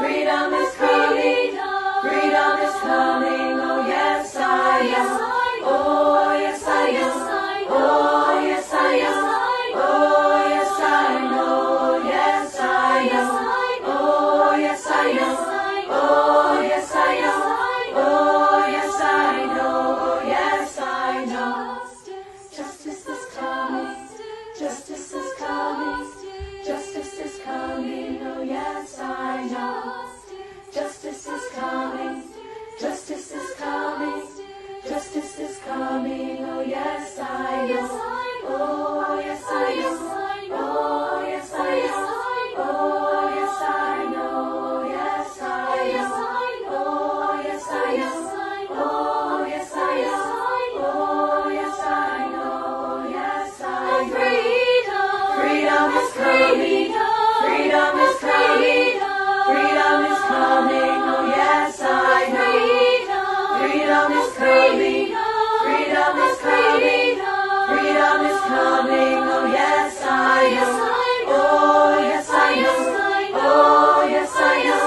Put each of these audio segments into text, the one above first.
Freedom is coming. Freedom is coming. Oh yes, I am. Oh yes, I am. Oh yes, I am. Oh yes, I know. Yes, I am. Oh yes, I am. Oh yes, I am. Oh yes, I know. Oh yes, I know. Justice is coming. Justice is coming. Justice is coming. Oh yes, I know. Justice is coming. Justice is coming. Justice is coming. Oh yes, I know. Oh yes, I am. Oh yes, I am. Oh yes, I know. Yes, I am. Oh yes, I am. Oh yes, I am. Oh yes, I know. Yes, I know. Freedom is coming. Freedom is coming. Freedom is coming. Oh yes, I know. Freedom is coming. Freedom is coming. Freedom is coming. Oh yes, I am. Oh yes, I am. Oh yes, I am.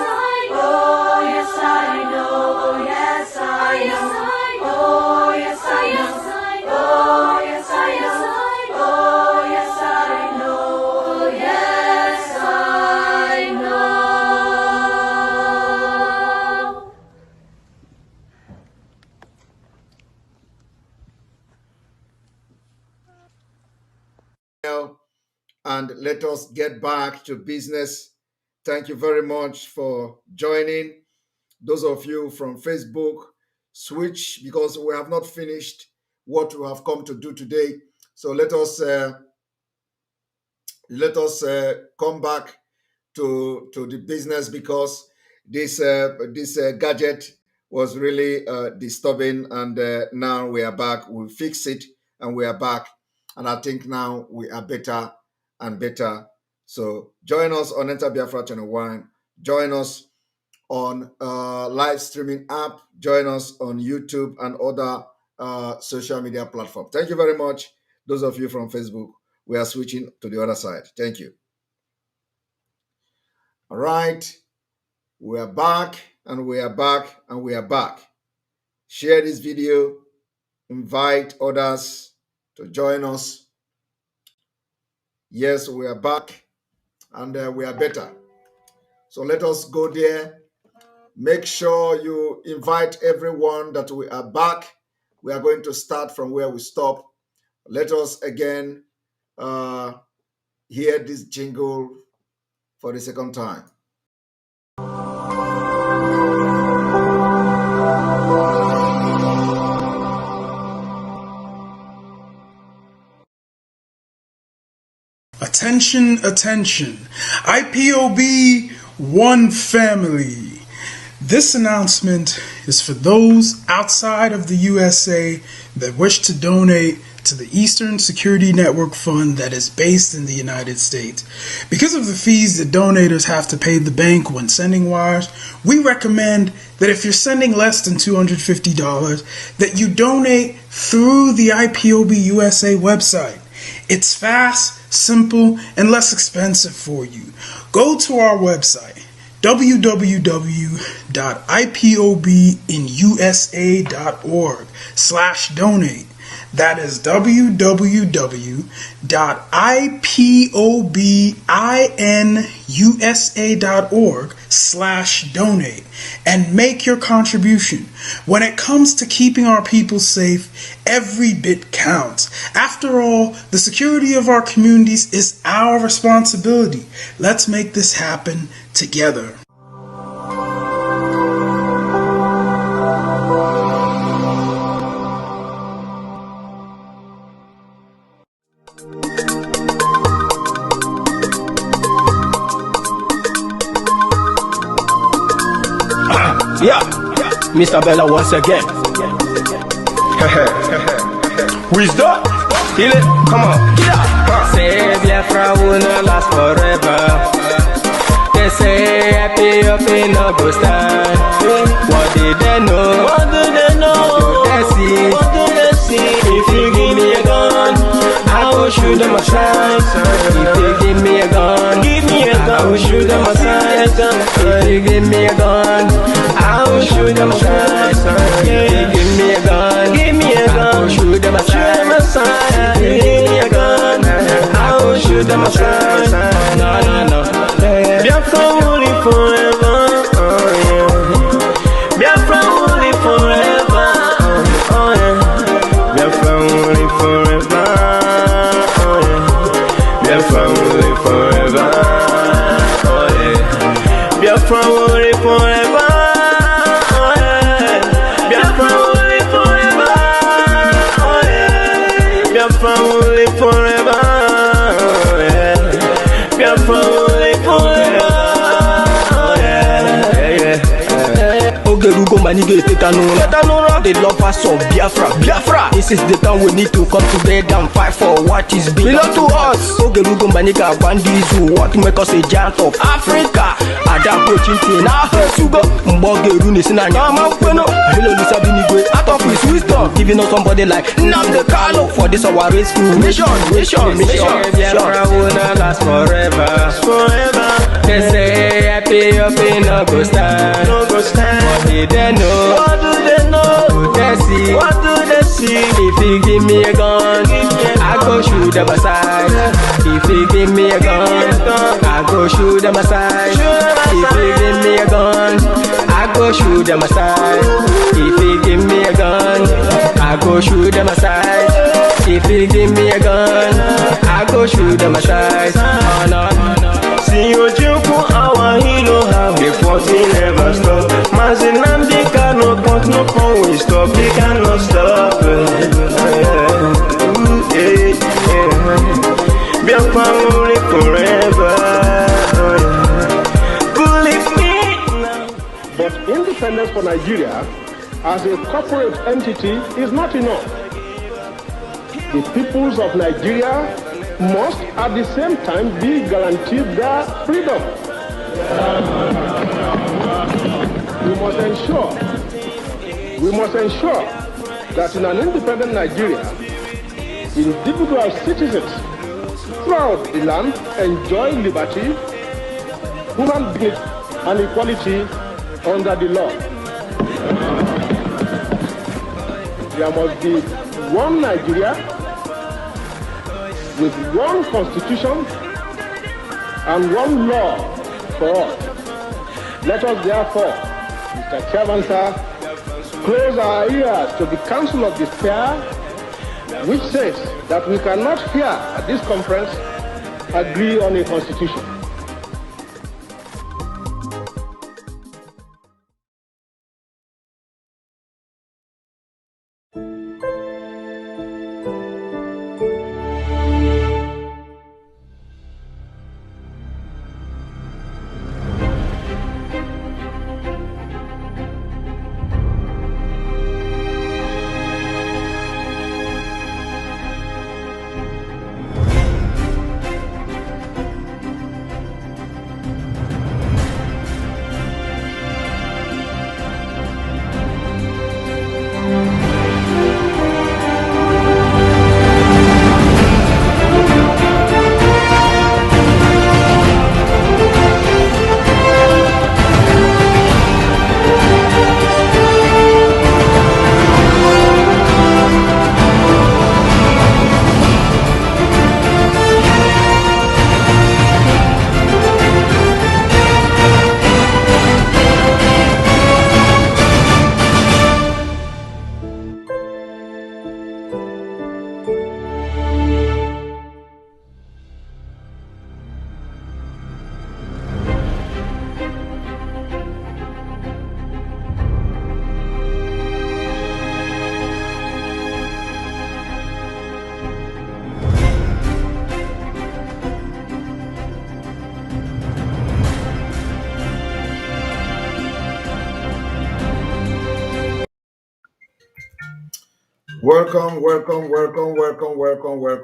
Oh yes, I know. Oh yes, I am. Oh yes, I am. Oh yes, I am. Oh yes, I know. Oh yes, I know. And let us get back to business. Thank you very much for joining. Those of you from Facebook, switch because we have not finished what we have come to do today. So let us come back to the business because this gadget was really disturbing, and now we are back. We fix it and we are back, and I think now we are better and better. So join us on Enter Biafra Channel 1. Join us on live streaming app. Join us on YouTube and other social media platforms. Thank you very much. Those of you from Facebook, we are switching to the other side. Thank you. All right. We are back and we are back and we are back. Share this video. Invite others to join us. Yes, we are back and we are better. So let us go there. Make sure you invite everyone that we are back. We are going to start from where we stop. Let us again hear this jingle for the second time. Attention, attention. IPOB One Family. This announcement is for those outside of the USA that wish to donate to the Eastern Security Network Fund that is based in the United States. Because of the fees that donators have to pay the bank when sending wires, we recommend that if you're sending less than $250, that you donate through the IPOB USA website. It's fast, simple, and less expensive for you. Go to our website, www.ipobinusa.org/donate. That is www.ipobinusa.org/donate and make your contribution. When it comes to keeping our people safe, every bit counts. After all, the security of our communities is our responsibility. Let's make this happen together. Yeah, Mr. Bella once again. Wisdom, feel it, come on. Say Biafra will not last forever. They say happy up in no go stand. What did they know? What do they know? What do they see? What do they see? If you give me a gun, I will shoot them aside. If you give me a gun, I will shoot shoot them aside. If you give me a gun, I will shoot them aside. If you give me a gun, I will shoot them aside. If you give me a gun, I will shoot them aside. No. Biafra will live forever. Biafra will live forever. Biafra will live forever. Biafra will live forever. Biafra will live forever. Biafra will live forever. Biafra will live forever. Biafra will live forever. Ogerugo manige tetanura. The lovers of Biafra. This is the time we need to come together and fight for what is belong to us. Ogerugo maniga bandits who want to make us a giant of Africa. Adam Pochinti na Sugo Mbogeru Nisina Nyama Kweno. Hello Lisa Binigwe out of his wisdom, giving us somebody like Nnamdi Kanu for this our rescue mission. Biafra will not last forever. They say happy up in no go stand. What do they know? What do they see? If you give me a gun, I go shoot them aside. If you give me a gun, I go shoot them aside. If you give me a gun, I go shoot them aside. If you give me a gun, I go shoot them aside. If you give me a gun, I go shoot them aside. Oh no. See Ojukwu, our hero, how the fighting never stop. Nnamdi Kanu, but no one will stop. They cannot stop. Biafra will live forever. Believe me now. But independence for Nigeria as a corporate entity is not enough. The peoples of Nigeria must at the same time be guaranteed their freedom. We must ensure that in an independent Nigeria, individual citizens throughout the land enjoy liberty, human dignity, and equality under the law. There must be one Nigeria with one constitution and one law for all. Let us therefore, Mr. Chairman, sir, close our ears to the Council of Despair, which says that we cannot here at this conference agree on a constitution.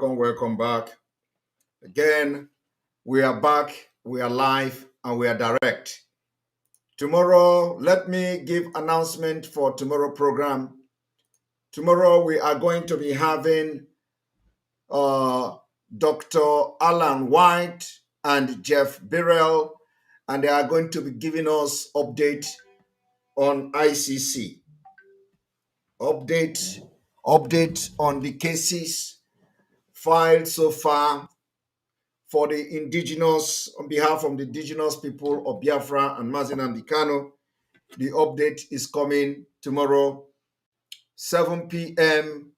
Welcome back. Again, we are back, we are live, and we are direct. Tomorrow, let me give announcement for tomorrow program. Tomorrow, we are going to be having Dr. Alan White and Jeff Birrell and they are going to be giving us update on ICC. Update on the cases filed so far for the indigenous, on behalf of the indigenous people of Biafra and Mazi Nnamdi Kanu. The update is coming tomorrow, 7 p.m.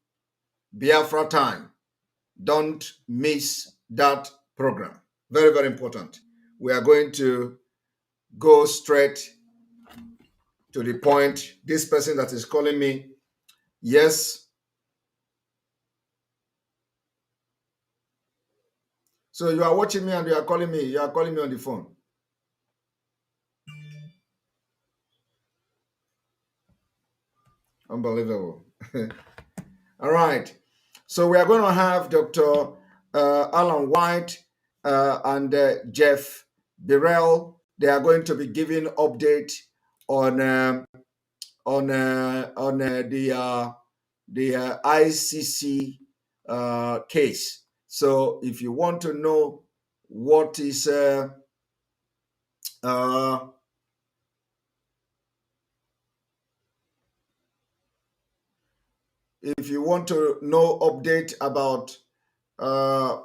Biafra time. Don't miss that program. Very, very important. We are going to go straight to the point. This person that is calling me, yes. So you are watching me and you are calling me. You are calling me on the phone. Unbelievable. All right. So we are going to have Dr. Alan White and Jeff Birrell. They are going to be giving update on the ICC case. So if you want to know what is if you want to know update about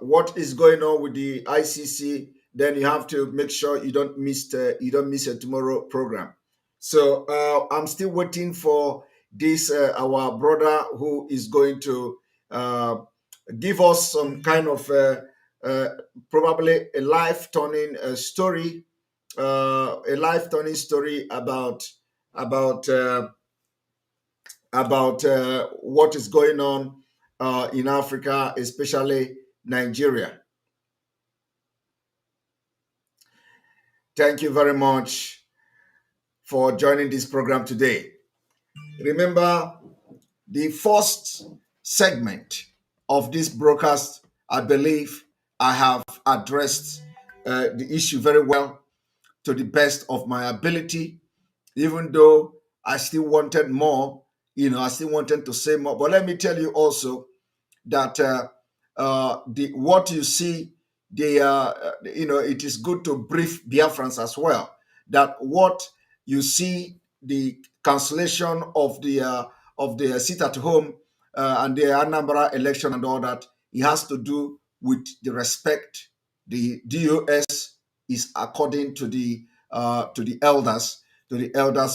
what is going on with the ICC, then you have to make sure you don't miss a tomorrow program. So I'm still waiting for this our brother who is going to give us some kind of probably a life-turning story, about what is going on in Africa, especially Nigeria. Thank you very much for joining this program today. Remember, the first segment of this broadcast, I believe I have addressed the issue very well to the best of my ability, even though I still wanted more, I still wanted to say more. But let me tell you also that what you see, it is good to brief Biafrans as well, that what you see, the cancellation of the sit at home and the Anambra election and all that, it has to do with the respect the DOS is according to the elders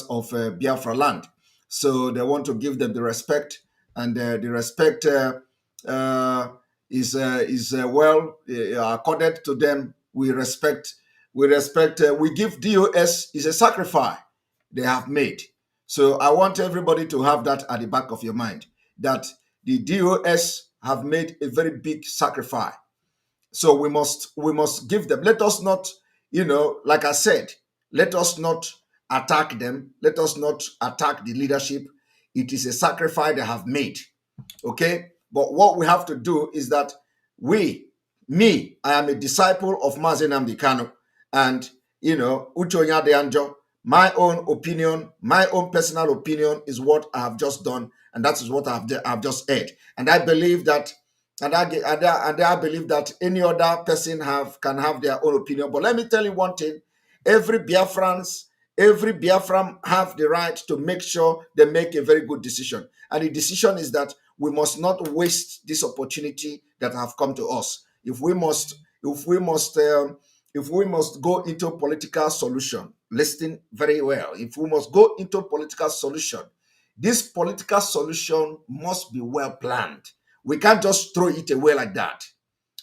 of Biafra land. So they want to give them the respect, and the respect is well accorded to them. We respect. We give DOS is a sacrifice they have made. So I want everybody to have that at the back of your mind, that the DOS have made a very big sacrifice. So we must give them. Let us not, like I said, let us not attack them. Let us not attack the leadership. It is a sacrifice they have made. Okay? But what we have to do is that I am a disciple of Mazi Nnamdi Kanu, and Uchonya de Anjo, my own opinion, my own personal opinion is what I have just done, and that is what I've just heard. And I believe that, and I believe that any other person can have their own opinion. But let me tell you one thing: every Biafran have the right to make sure they make a very good decision, and the decision is that we must not waste this opportunity that have come to us. If we must go into political solution, listen very well. If we must go into political solution, this political solution must be well planned. We can't just throw it away like that.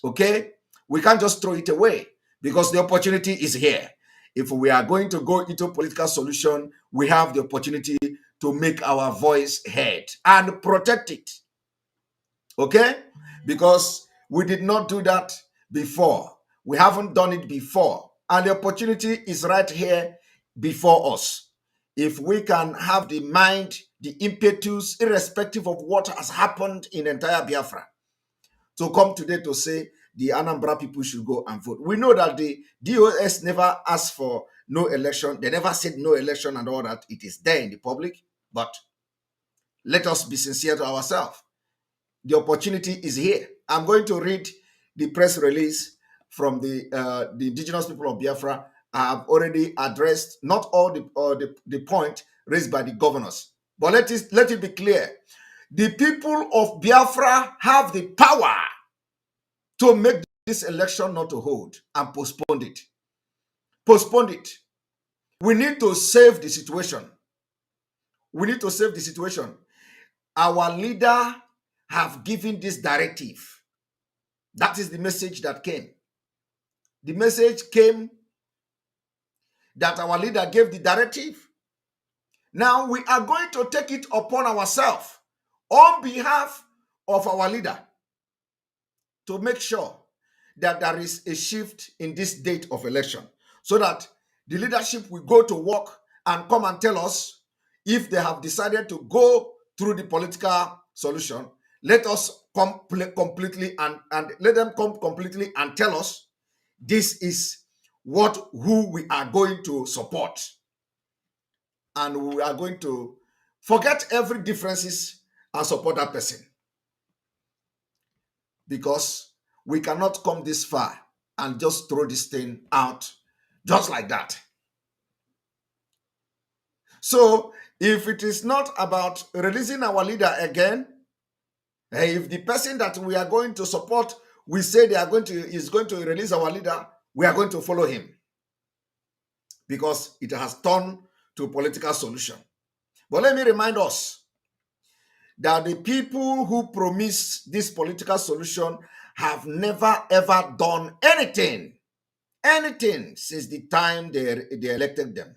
Okay? We can't just throw it away because the opportunity is here. If we are going to go into political solution, we have the opportunity to make our voice heard and protect it. Okay? Because we did not do that before. We haven't done it before. And the opportunity is right here before us. If we can have the mind, the impetus, irrespective of what has happened in entire Biafra, to come today to say the Anambra people should go and vote. We know that the DOS never asked for no election. They never said no election and all that. It is there in the public. But let us be sincere to ourselves. The opportunity is here. I'm going to read the press release from the indigenous people of Biafra, I have already addressed not all the point raised by the governors. But let it be clear. The people of Biafra have the power to make this election not to hold and postpone it. Postpone it. We need to save the situation. We need to save the situation. Our leader have given this directive. That is the message that came. The message came that our leader gave the directive. Now we are going to take it upon ourselves on behalf of our leader to make sure that there is a shift in this date of election so that the leadership will go to work and come and tell us if they have decided to go through the political solution. Let us come completely and let them come completely and tell us this is who we are going to support. And we are going to forget every differences and support that person. Because we cannot come this far and just throw this thing out just like that. So if it is not about releasing our leader again, if the person that we are going to support, we say is going to release our leader, we are going to follow him. Because it has turned to a political solution. But let me remind us that the people who promised this political solution have never ever done anything since the time they elected them.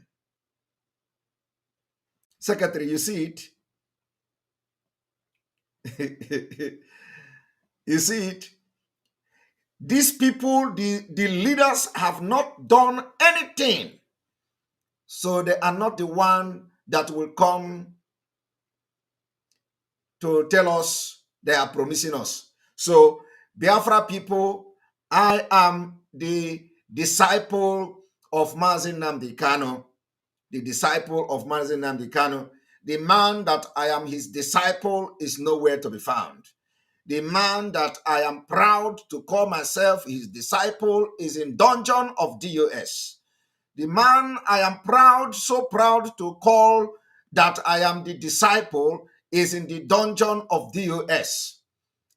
Secretary, you see it? You see it? These people, the leaders have not done anything. So they are not the one that will come to tell us they are promising us. So Biafra people, I am the disciple of Mazi Nnamdi Kanu, the disciple of Mazi Nnamdi Kanu. The man that I am his disciple is nowhere to be found. The man that I am proud to call myself his disciple is in dungeon of DOS. The man I am proud, so proud to call that I am the disciple is in the dungeon of DOS,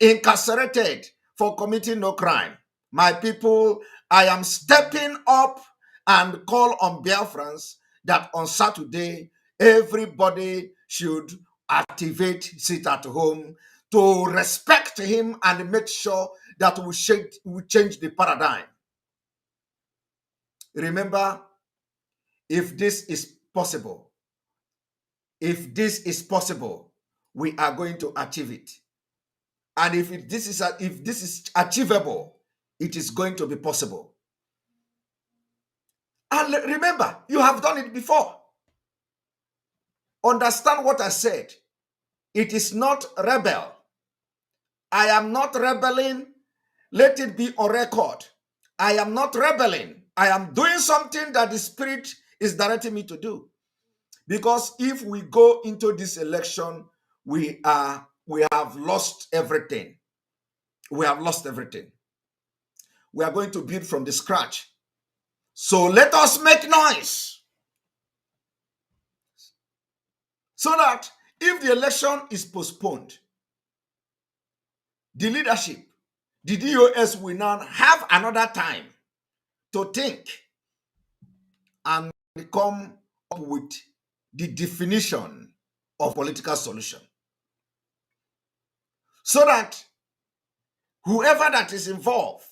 incarcerated for committing no crime. My people, I am stepping up and call on Biafrans that on Saturday, everybody should activate sit at home to respect him and make sure that we change the paradigm. Remember, if this is possible, we are going to achieve it. And if this is achievable, it is going to be possible. And remember, you have done it before. Understand what I said. It is not rebel. I am not rebelling. Let it be on record. I am not rebelling. I am doing something that the Spirit is directing me to do. Because if we go into this election, we have lost everything. We have lost everything. We are going to build from the scratch. So let us make noise. So that if the election is postponed, the leadership, the DOS will now have another time to think and come up with the definition of political solution. So that whoever that is involved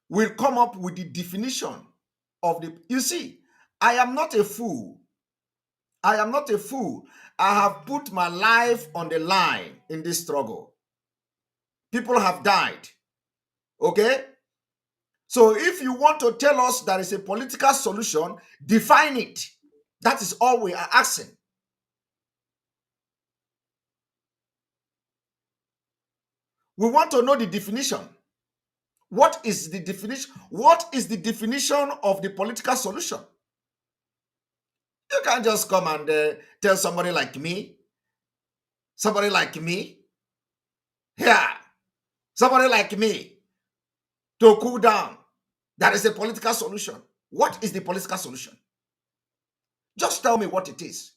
will come up with the definition of the... You see, I am not a fool. I am not a fool. I have put my life on the line in this struggle. People have died. Okay? So if you want to tell us there is a political solution, define it. That is all we are asking. We want to know the definition. What is the definition? What is the definition of the political solution? You can't just come and tell somebody like me, yeah, somebody like me to cool down, That is a political solution. What is the political solution? Just tell me what it is.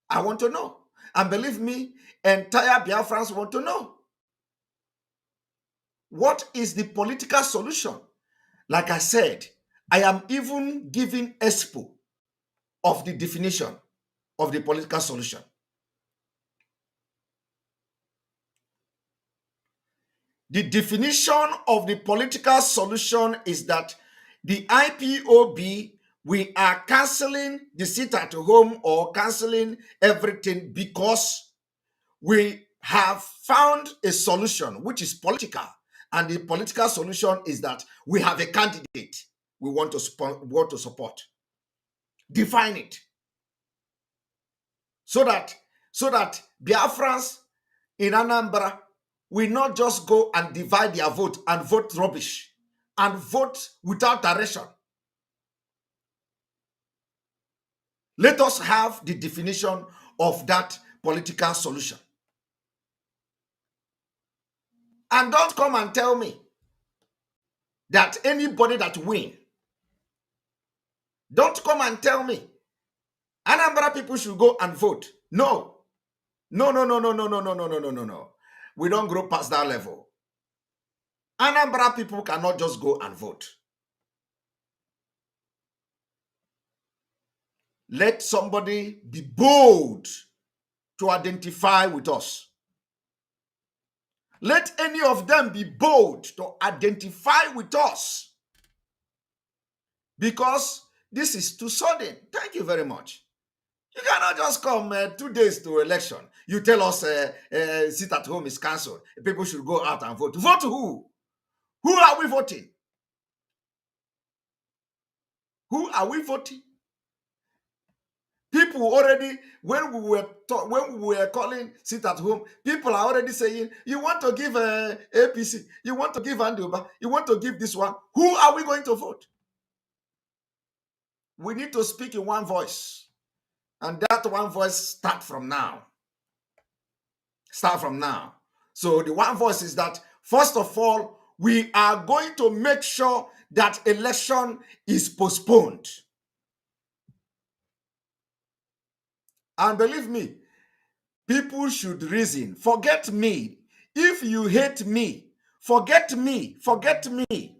I want to know. And believe me, entire Biafrans want to know. What is the political solution? Like I said, I am even giving expo of the definition of the political solution. The definition of the political solution is that the IPOB, we are canceling the sit at home or canceling everything because we have found a solution which is political. And the political solution is that we have a candidate we want to support. Define it. So that Biafrans in Anambra will not just go and divide their vote and vote rubbish and vote without direction. Let us have the definition of that political solution. And don't come and tell me that anybody that win, don't come and tell me Anambra people should go and vote. No. No. We don't grow past that level. Anambra people cannot just go and vote. Let somebody be bold to identify with us. Let any of them be bold to identify with us. Because this is too sudden. Thank you very much. You cannot just come 2 days to election. You tell us sit at home is cancelled. People should go out and vote. Vote who? Who are we voting? Who are we voting? People already, when we were calling sit at home, people are already saying, you want to give APC, you want to give Andoba, you want to give this one. Who are we going to vote? We need to speak in one voice. And that one voice start from now. Start from now. So the one voice is that, first of all, we are going to make sure that election is postponed. And believe me, people should reason. Forget me. If you hate me, forget me. Forget me.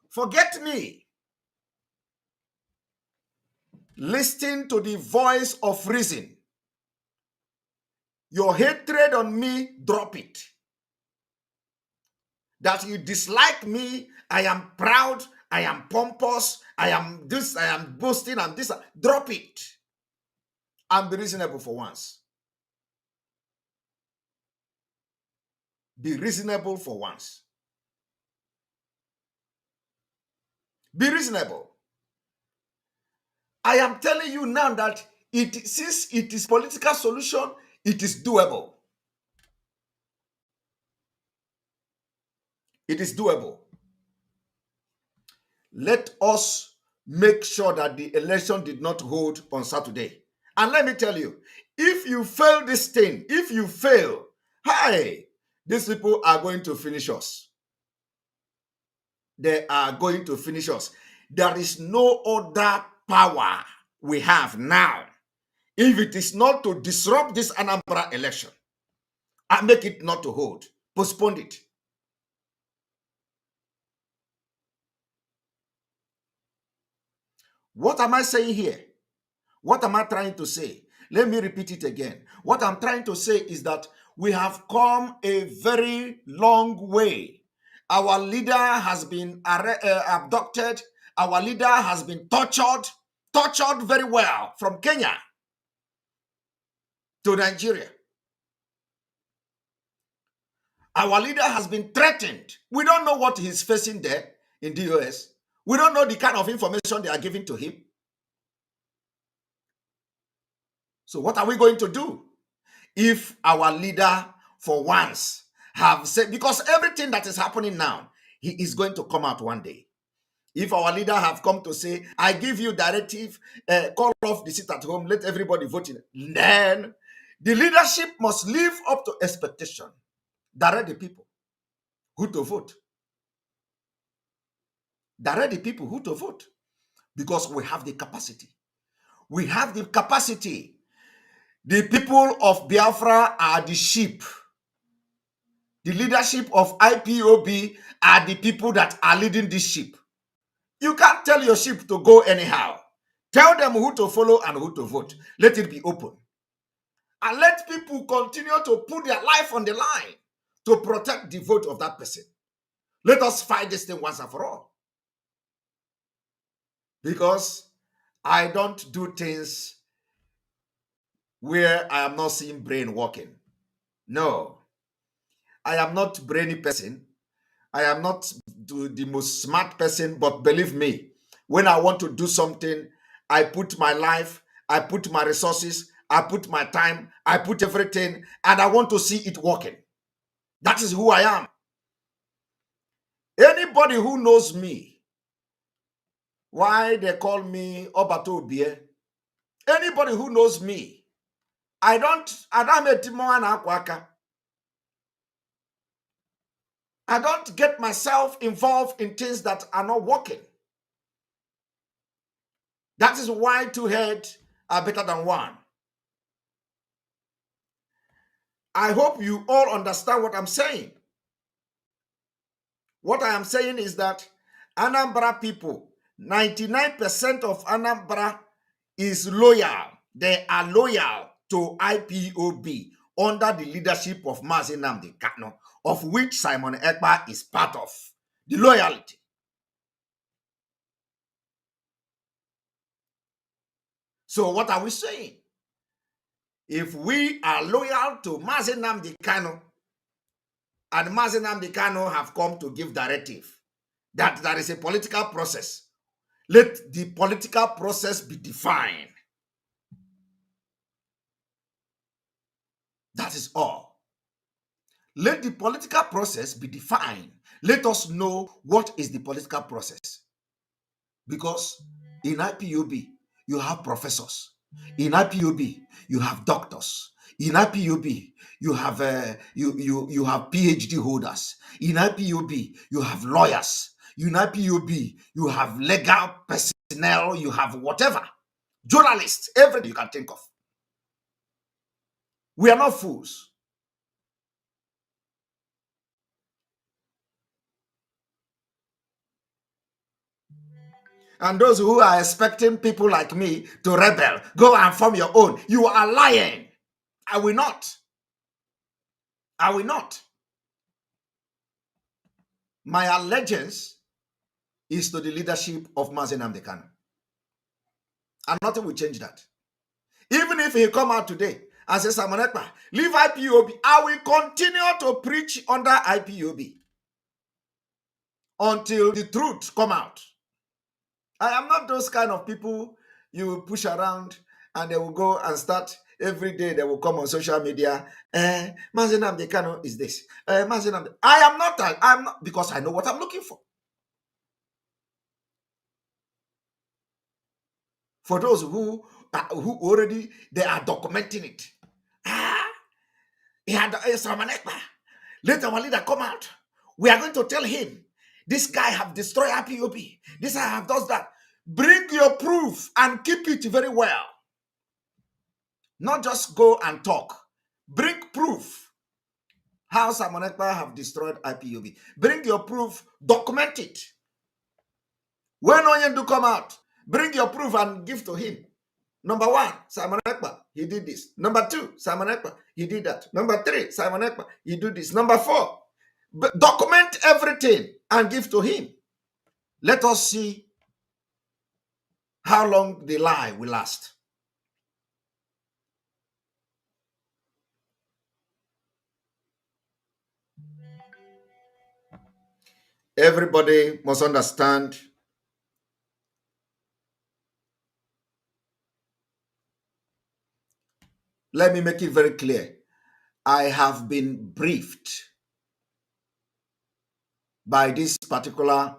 Forget me. Listen to the voice of reason. Your hatred on me, drop it. That you dislike me, I am proud, I am pompous, I am this, I am boasting, I'm this. Drop it. And be reasonable for once. Be reasonable for once. Be reasonable. I am telling you now that since it is political solution, it is doable. It is doable. Let us make sure that the election did not hold on Saturday. And let me tell you, if you fail this thing, if you fail, hi, these people are going to finish us. They are going to finish us. There is no other power we have now. If it is not to disrupt this Anambra election and make it not to hold, postpone it. What am I saying here? What am I trying to say? Let me repeat it again. What I'm trying to say is that we have come a very long way. Our leader has been abducted. Our leader has been tortured very well from Kenya to Nigeria. Our leader has been threatened. We don't know what he's facing there in the US. We don't know the kind of information they are giving to him. So what are we going to do if our leader for once have said, because everything that is happening now, he is going to come out one day. If our leader have come to say, I give you directive, call off the sit at home, let everybody vote in, then the leadership must live up to expectation. Direct the people who to vote. direct the people who to vote, because we have the capacity. We have the capacity. The people of Biafra are the sheep. The leadership of IPOB are the people that are leading this sheep. You can't tell your sheep to go anyhow. Tell them who to follow and who to vote. Let it be open. And let people continue to put their life on the line to protect the vote of that person. Let us fight this thing once and for all. Because I don't do things where I am not seeing brain working. No. I am not brainy person. I am not the most smart person, but believe me, when I want to do something, I put my life, I put my resources, I put my time, I put everything, and I want to see it working. That is who I am. Anybody who knows me, why they call me Obato Obie, anybody who knows me, I don't get myself involved in things that are not working. That is why two heads are better than one. I hope you all understand what I'm saying. What I am saying is that Anambra people, 99% of Anambra is loyal. They are loyal to IPOB under the leadership of Mazi Nnamdi Kanu, of which Simon Ekpa is part of. The loyalty. So what are we saying? If we are loyal to Mazi Nnamdi Kanu, and Mazi Nnamdi Kanu have come to give directive that there is a political process, let the political process be defined. That is all. Let the political process be defined. Let us know what is the political process. Because in IPOB, you have professors. In IPOB, you have doctors. In IPOB, you have you have PhD holders. In IPOB, you have lawyers. In IPOB, you have legal personnel. You have whatever, journalists, everything you can think of. We are not fools. And those who are expecting people like me to rebel, go and form your own, you are lying. I will not. I will not. My allegiance is to the leadership of Mazi Nnamdi Kanu. And nothing will change that. Even if he come out today and say, Simon Ekpa, leave IPOB, I will continue to preach under IPOB until the truth come out. I am not those kind of people you push around and they will go and start every day. They will come on social media. Mazi Nnamdi Kanu is this. Mazi Nnamdi. I am not, because I know what I'm looking for. For those who already, they are documenting it. He had Simon Ekpa. Let our leader come out. We are going to tell him, this guy have destroyed IPOB. This guy have does that. Bring your proof and keep it very well. Not just go and talk. Bring proof. How Simon Ekpa have destroyed IPOB. Bring your proof. Document it. When Onyendu come out, bring your proof and give to him. Number one, Simon Ekpa, he did this. Number two, Simon Ekpa, he did that. Number three, Simon Ekpa, he do this. Number four, document everything and give to him. Let us see how long the lie will last. Everybody must understand. Let me make it very clear. I have been briefed by this particular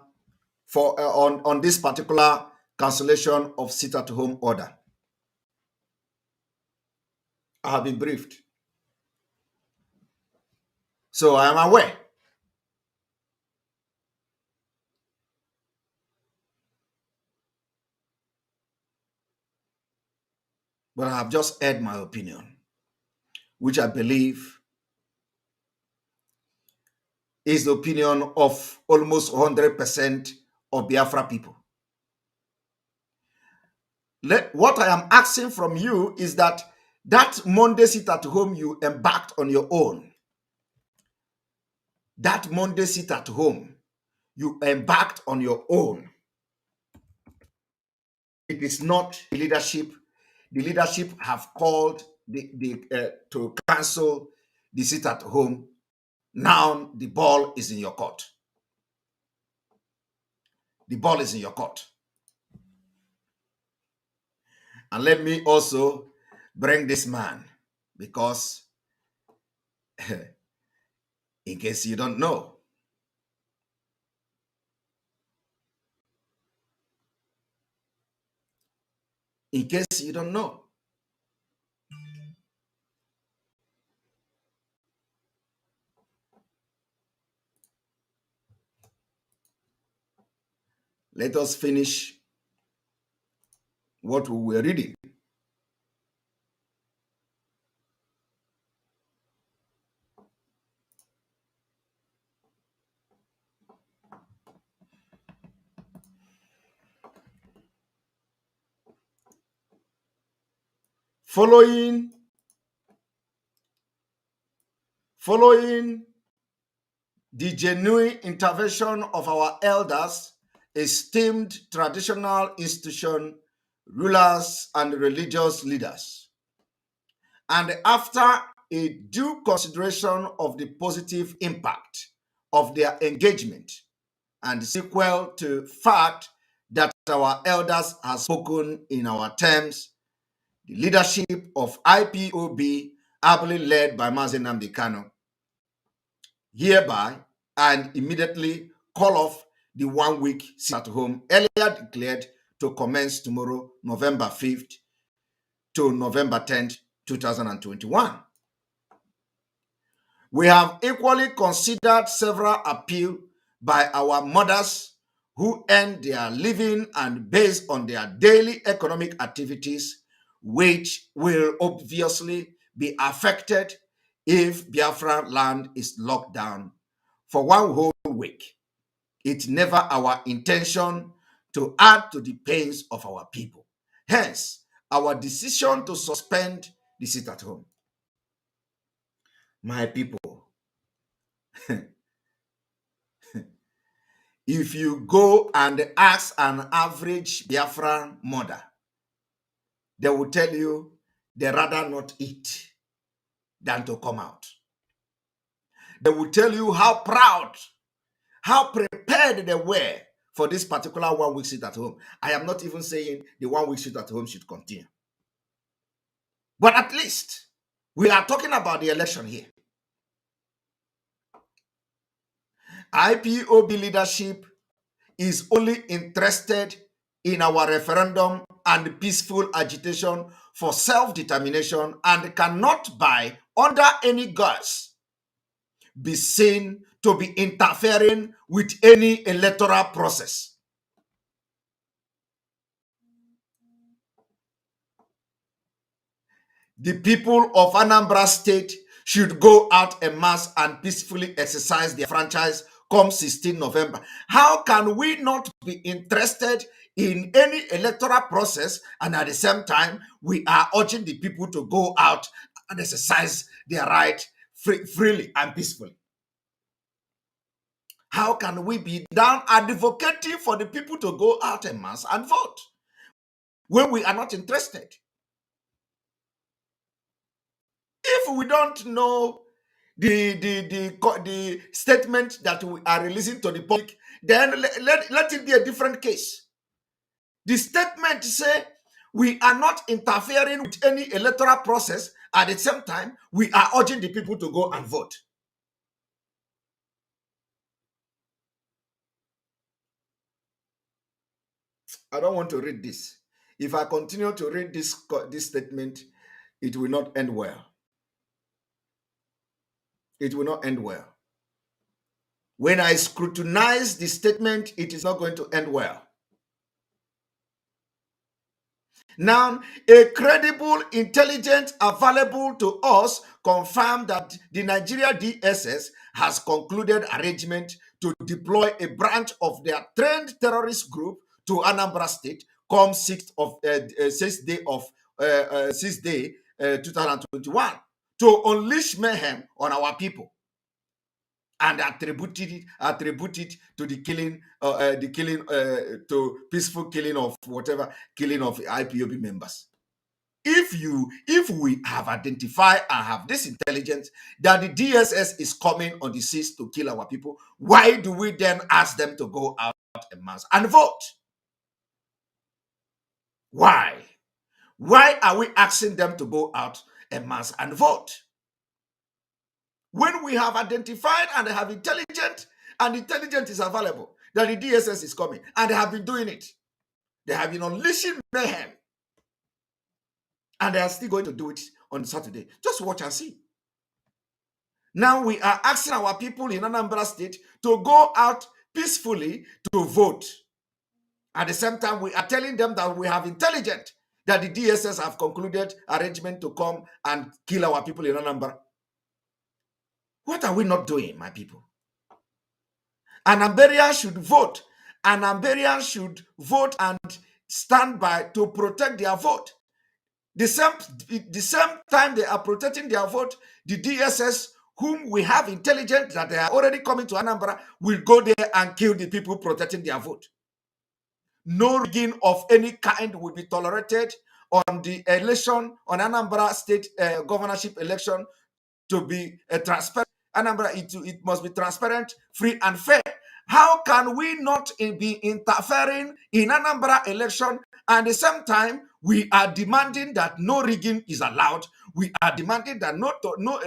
on this particular cancellation of sit-at-home order. I have been briefed. So I am aware. but I have just aired my opinion, which I believe is the opinion of almost 100% of Biafra people. What I am asking from you is that Monday sit at home you embarked on your own. That Monday sit at home you embarked on your own. It is not the leadership. The leadership have called to cancel the sit at home. Now the ball is in your court. The ball is in your court. And let me also bring this man, because in case you don't know, in case you don't know, let us finish what we were reading. Following the genuine intervention of our elders, esteemed traditional institution, rulers, and religious leaders, and after a due consideration of the positive impact of their engagement and sequel to fact that our elders have spoken in our terms, the leadership of IPOB, ably led by Mazi Nnamdi Kanu, hereby and immediately call off the 1 week sit at home earlier declared to commence tomorrow, November 5th to November 10th, 2021. We have equally considered several appeals by our mothers who earn their living and based on their daily economic activities, which will obviously be affected if Biafra land is locked down for 1 whole week. It's never our intention to add to the pains of our people. Hence, our decision to suspend the sit at home. My people, if you go and ask an average Biafran mother, they will tell you they rather not eat than to come out. They will tell you how proud, how prepared they were for this particular 1 week sit at home. I am not even saying the 1 week sit at home should continue. But at least we are talking about the election here. IPOB leadership is only interested in our referendum and peaceful agitation for self-determination and cannot by under any guise be seen to be interfering with any electoral process. The people of Anambra State should go out en masse and peacefully exercise their franchise come 16 November. How can we not be interested in any electoral process and at the same time we are urging the people to go out and exercise their right freely and peacefully? How can we be down advocating for the people to go out en masse and vote when we are not interested? If we don't know the statement that we are releasing to the public, then let it be a different case. The statement say we are not interfering with any electoral process. At the same time, we are urging the people to go and vote. I don't want to read this. If I continue to read this statement, it will not end well. It will not end well. When I scrutinize the statement, it is not going to end well. Now, a credible intelligence available to us confirmed that the Nigeria DSS has concluded arrangement to deploy a branch of their trained terrorist group to Anambra State come 6th day 2021 to unleash mayhem on our people and attributed to the killing to peaceful killing of IPOB members. If we have identified and have this intelligence that the DSS is coming on the 6th to kill our people, why do we then ask them to go out en masse and vote? Why? Why are we asking them to go out en masse and vote? When we have identified and have intelligence, and intelligence is available, that the DSS is coming, and they have been doing it. They have been unleashing mayhem. And they are still going to do it on Saturday. Just watch and see. Now we are asking our people in Anambra State to go out peacefully to vote. At the same time, we are telling them that we have intelligence that the DSS have concluded arrangement to come and kill our people in Anambra. What are we not doing, my people? Anambarians should vote. Anambarians should vote and stand by to protect their vote. The same time they are protecting their vote, the DSS, whom we have intelligence that they are already coming to Anambra, will go there and kill the people protecting their vote. No rigging of any kind will be tolerated on the election, on Anambra State governorship election, to be transparent. Anambra, it must be transparent, free, and fair. How can we not be interfering in Anambra election, and at the same time we are demanding that no rigging is allowed? We are demanding that no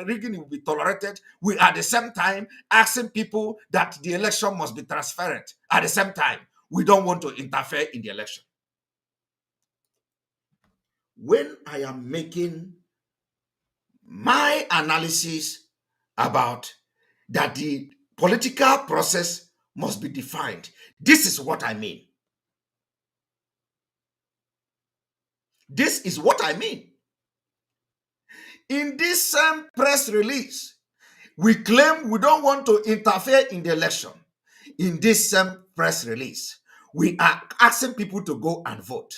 rigging will be tolerated. We are at the same time asking people that the election must be transparent. At the same time, we don't want to interfere in the election. When I am making my analysis about that the political process must be defined, this is what I mean. This is what I mean. In this same press release, we claim we don't want to interfere in the election. In this same press release, we are asking people to go and vote.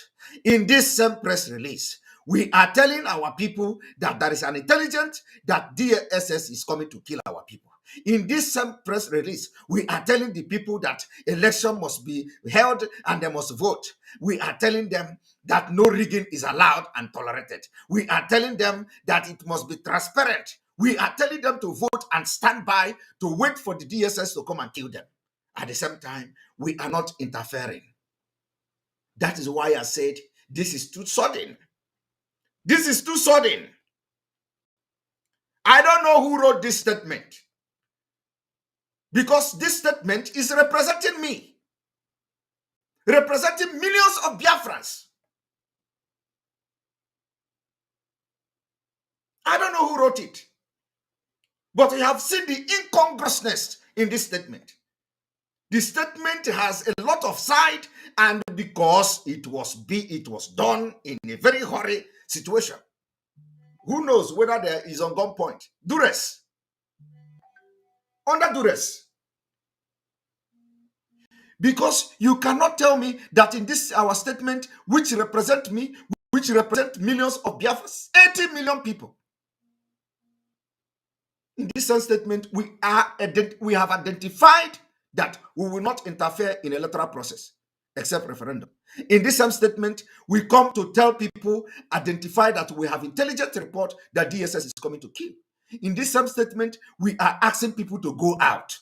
In this same press release, we are telling our people that there is an intelligence that DSS is coming to kill our people. In this same press release, we are telling the people that election must be held and they must vote. We are telling them that no rigging is allowed and tolerated. We are telling them that it must be transparent. We are telling them to vote and stand by to wait for the DSS to come and kill them. At the same time, we are not interfering. That is why I said this is too sudden. This is too sudden. I don't know who wrote this statement, because this statement is representing me, representing millions of Biafrans. I don't know who wrote it, but we have seen the incongruousness in this statement. The statement has a lot of side, and because it was done in a very hurry situation. Who knows whether there is on gunpoint, duress, under duress. Because you cannot tell me that in this our statement, which represent me, which represent millions of Biafrans, 80 million people. In this statement, we have identified that we will not interfere in electoral process except referendum. In this same statement, we come to tell people, identify that we have intelligence report that DSS is coming to kill. In this same statement, we are asking people to go out.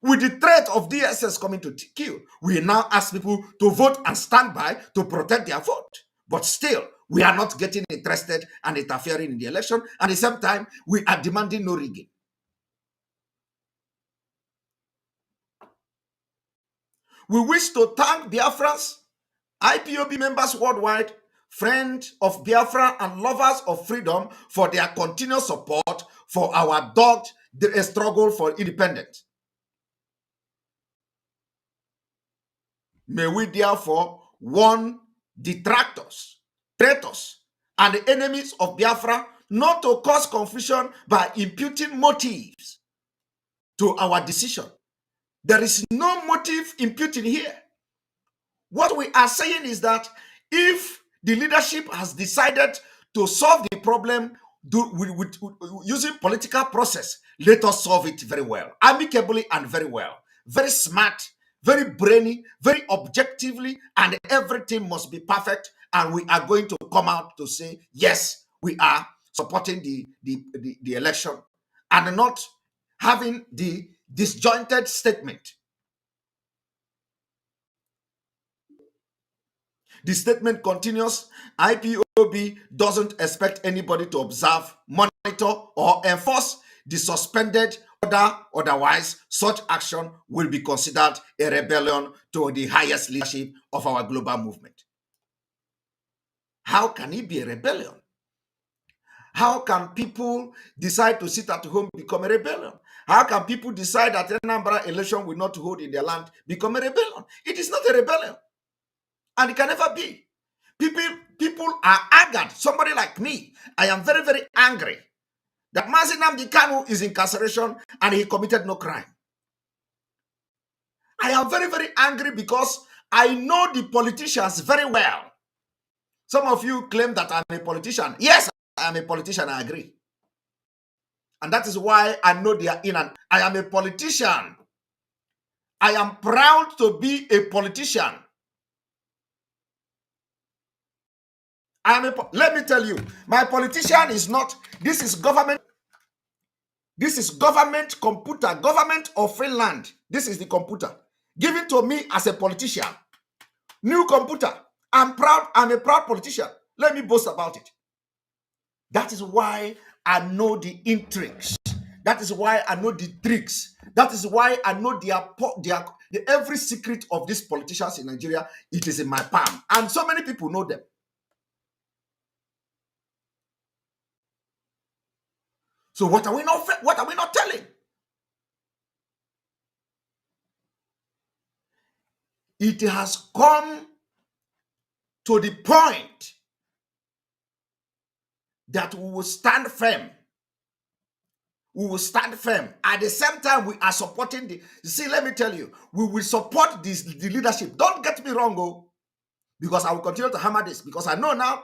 With the threat of DSS coming to kill, we now ask people to vote and stand by to protect their vote. But still, we are not getting interested and interfering in the election. At the same time, we are demanding no rigging. We wish to thank Biafrans, IPOB members worldwide, friends of Biafra and lovers of freedom for their continued support for our dogged struggle for independence. May we therefore, one, detractors, traitors, and the enemies of Biafra not to cause confusion by imputing motives to our decision. There is no motive imputing here. What we are saying is that if the leadership has decided to solve the problem with using political process, let us solve it very well, amicably and very well, very smart, very brainy, very objectively, and everything must be perfect. And we are going to come out to say, yes, we are supporting the election, and not having the disjointed statement. The statement continues, IPOB doesn't expect anybody to observe, monitor, or enforce the suspended order. Otherwise, such action will be considered a rebellion to the highest leadership of our global movement. How can it be a rebellion? How can people decide to sit at home become a rebellion? How can people decide that Anambra election will not hold in their land become a rebellion? It is not a rebellion. And it can never be. People are angered. Somebody like me, I am very, very angry that Mazi Nnamdi Kanu is incarceration and he committed no crime. I am very, very angry because I know the politicians very well. Some of you claim that I'm a politician. Yes, I am a politician, I agree. And that is why I know they are in, and I am a politician. I am proud to be a politician. Let me tell you, my politician is not, this is government. This is government computer, government of Finland. This is the computer given to me as a politician. New computer. I'm proud. I'm a proud politician. Let me boast about it. That is why I know the intrigues. That is why I know the tricks. That is why I know every secret of these politicians in Nigeria. It is in my palm, and so many people know them. So what are we not telling? It has come to the point that we will stand firm. We will stand firm. At the same time, we are supporting see, let me tell you, we will support the leadership. Don't get me wrong, because I will continue to hammer this, because I know now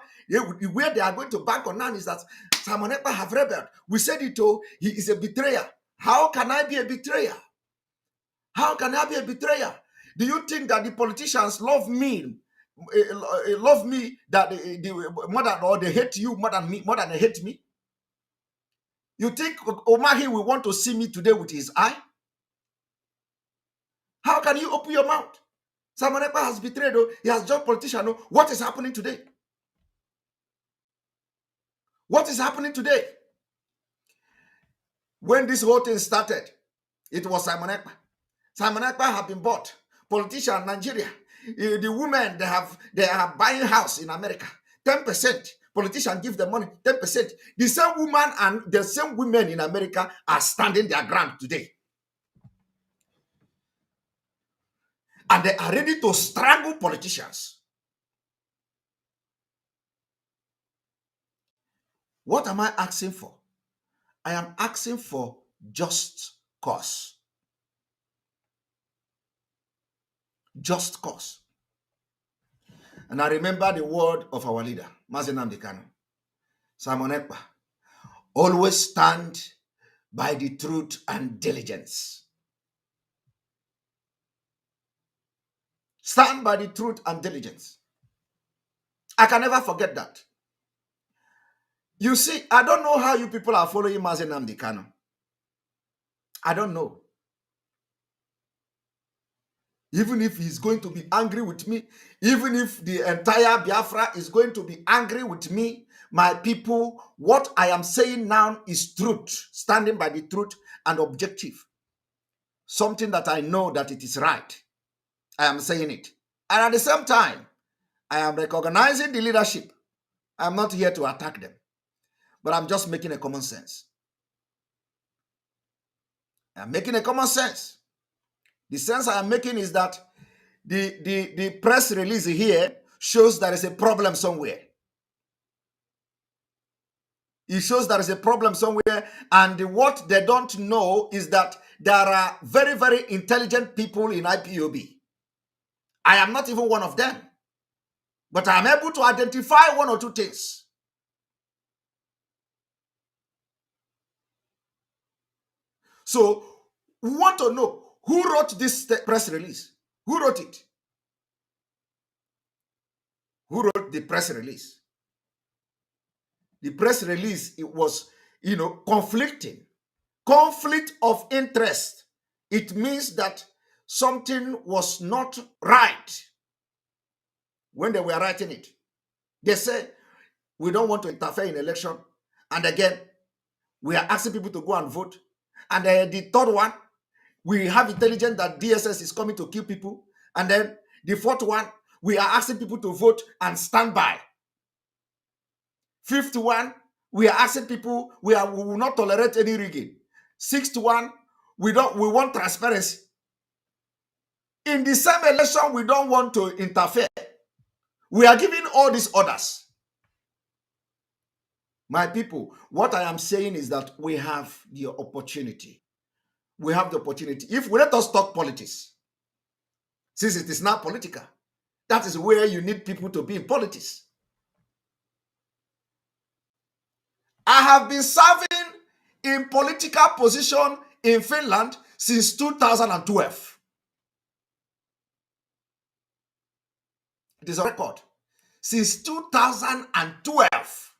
where they are going to bank on now is that Simon Ekpa have rebelled. We said it, he is a betrayer. How can I be a betrayer? How can I be a betrayer? Do you think that the politicians love me that more than, or they hate you more than me, more than they hate me? You think Omahi will want to see me today with his eye? How can you open your mouth? Simon Ekpa has betrayed, he has joined politician. What is happening today? What is happening today? When this whole thing started, it was Simon Ekpa. Simon Ekpa have been bought. Politician Nigeria. The women, they are buying house in America. 10%. Politicians give them money, 10%. The same woman and the same women in America are standing their ground today. And they are ready to strangle politicians. What am I asking for? I am asking for just cause. Just cause. And I remember the word of our leader, Mazi Nnamdi Kanu. Simon Ekpa, always stand by the truth and diligence. Stand by the truth and diligence. I can never forget that. You see, I don't know how you people are following Mazi Nnamdi Kanu. I don't know. Even if he's going to be angry with me, even if the entire Biafra is going to be angry with me, my people, what I am saying now is truth, standing by the truth and objective. Something that I know that it is right. I am saying it. And at the same time, I am recognizing the leadership. I'm not here to attack them, but I'm just making a common sense. I'm making a common sense. The sense I am making is that the press release here shows there is a problem somewhere. It shows there is a problem somewhere, and what they don't know is that there are very, very intelligent people in IPOB. I am not even one of them, but I am able to identify one or two things. So we want to know who wrote this press release. Who wrote it? Who wrote the press release? The press release, it was, conflicting. Conflict of interest. It means that something was not right when they were writing it. They said, we don't want to interfere in election. And again, we are asking people to go and vote. And the third one, we have intelligence that DSS is coming to kill people. And then the fourth one, we are asking people to vote and stand by. Fifth one, we are asking people, we will not tolerate any rigging. Sixth one, we want transparency. In the same election, we don't want to interfere. We are giving all these orders. My people, what I am saying is that we have the opportunity. We have the opportunity. If we let us talk politics, since it is not political, that is where you need people to be in politics. I have been serving in political position in Finland since 2012. It is a record. Since 2012,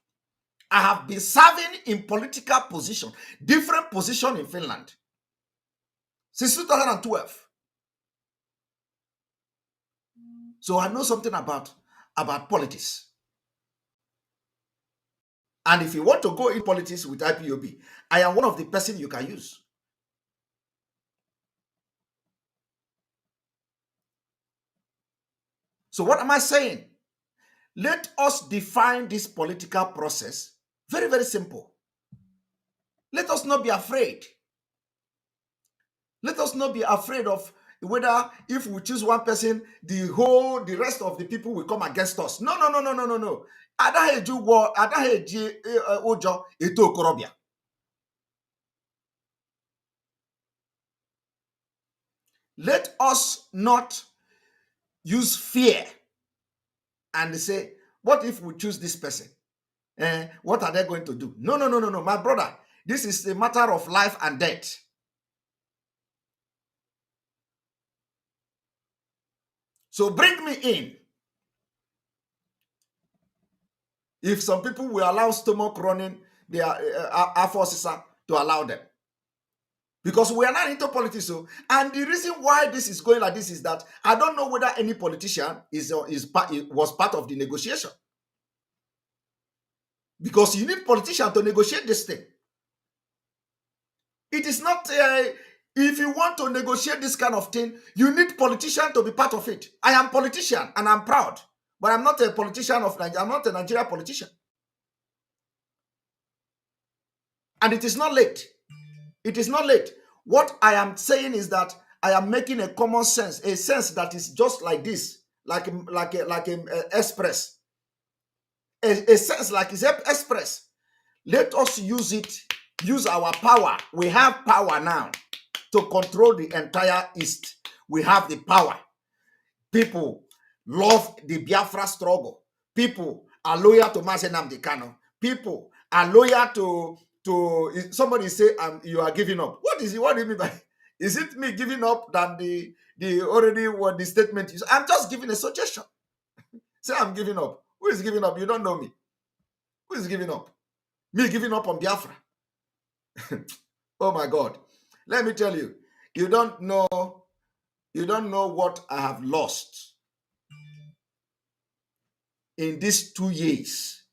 I have been serving in political position, different position in Finland. Since 2012. So I know something about politics. And if you want to go in politics with IPOB, I am one of the persons you can use. So what am I saying? Let us define this political process. Very, very simple. Let us not be afraid. Let us not be afraid of whether if we choose one person, the rest of the people will come against us. No. Let us not use fear and say, what if we choose this person? What are they going to do? No. My brother, this is a matter of life and death. So bring me in. If some people will allow stomach running, their Air Force to allow them. Because we are not into politics. So, and the reason why this is going like this is that I don't know whether any politician was part of the negotiation. Because you need politicians to negotiate this thing. It is not, if you want to negotiate this kind of thing, you need politicians to be part of it. I am a politician and I'm proud, but I'm not a politician of Nigeria. I'm not a Nigerian politician. And it is not late. It is not late. What I am saying is that I am making a common sense, a sense that is just like this, like a express. A sense like it's express. Let us use it, use our power. We have power now to control the entire East. We have the power. People love the Biafra struggle. People are loyal to Mazi Nnamdi Kanu. People are loyal to somebody say you are giving up. What is it? What do you mean by? Is it me giving up than the already what the statement is? I'm just giving a suggestion. Say I'm giving up. Who is giving up? You don't know me. Who is giving up? Me giving up on Biafra. Oh my God. Let me tell you, you don't know what I have lost in these 2 years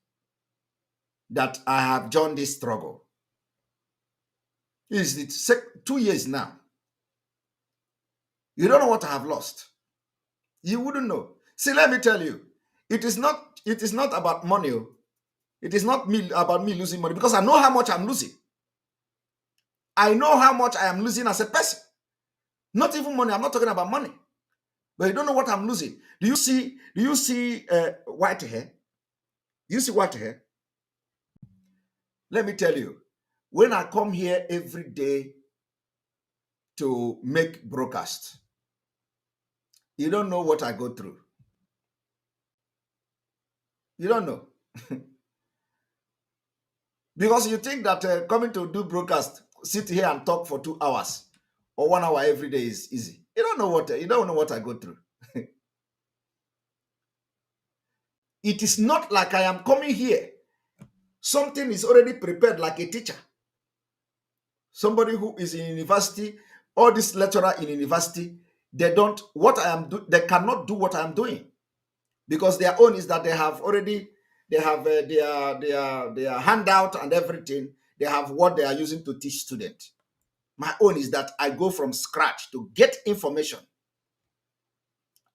that I have joined this struggle. Is it 2 years now? You don't know what I have lost. You wouldn't know. See, let me tell you, it is not about money. It is not about me losing money, because I know how much I'm losing. I know how much I am losing as a person. Not even money. I'm not talking about money. But you don't know what I'm losing. Do you see? White hair? Do you see white hair? Let me tell you, when I come here every day to make broadcast, you don't know what I go through. You don't know. Because you think that coming to do broadcast, sit here and talk for 2 hours or 1 hour every day is easy. You don't know what I go through. It is not like I am coming here. Something is already prepared like a teacher. Somebody who is in university, or this lecturer in university, they cannot do what I am doing, because their own is that they have their handout and everything. They have what they are using to teach students. My own is that I go from scratch to get information.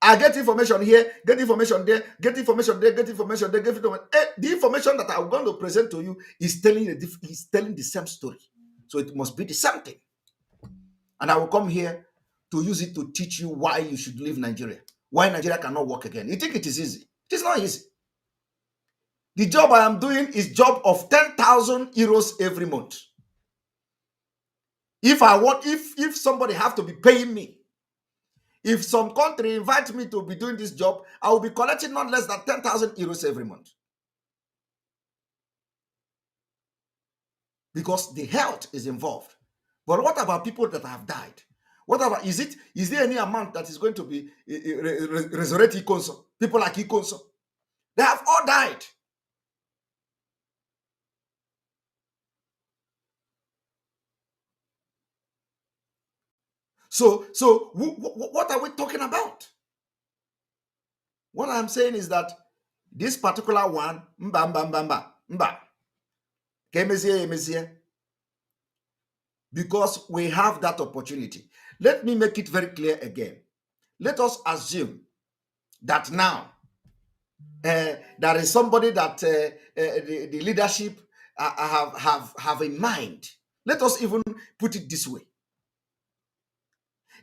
I get information here, get information there, get information there, get information there, get information. The information that I'm going to present to you is telling the same story. So it must be the same thing. And I will come here to use it to teach you why you should leave Nigeria, why Nigeria cannot work again. You think it is easy? It is not easy. The job I am doing is job of 10,000 euros every month. If somebody have to be paying me, if some country invites me to be doing this job, I will be collecting not less than 10,000 euros every month. Because the health is involved. But what about people that have died? What about, is there any amount that is going to be resurrect Ikonso? People like Ikonso, they have all died. So what are we talking about? What I'm saying is that this particular one, because we have that opportunity. Let me make it very clear again. Let us assume that now there is somebody that the leadership have in mind. Let us even put it this way.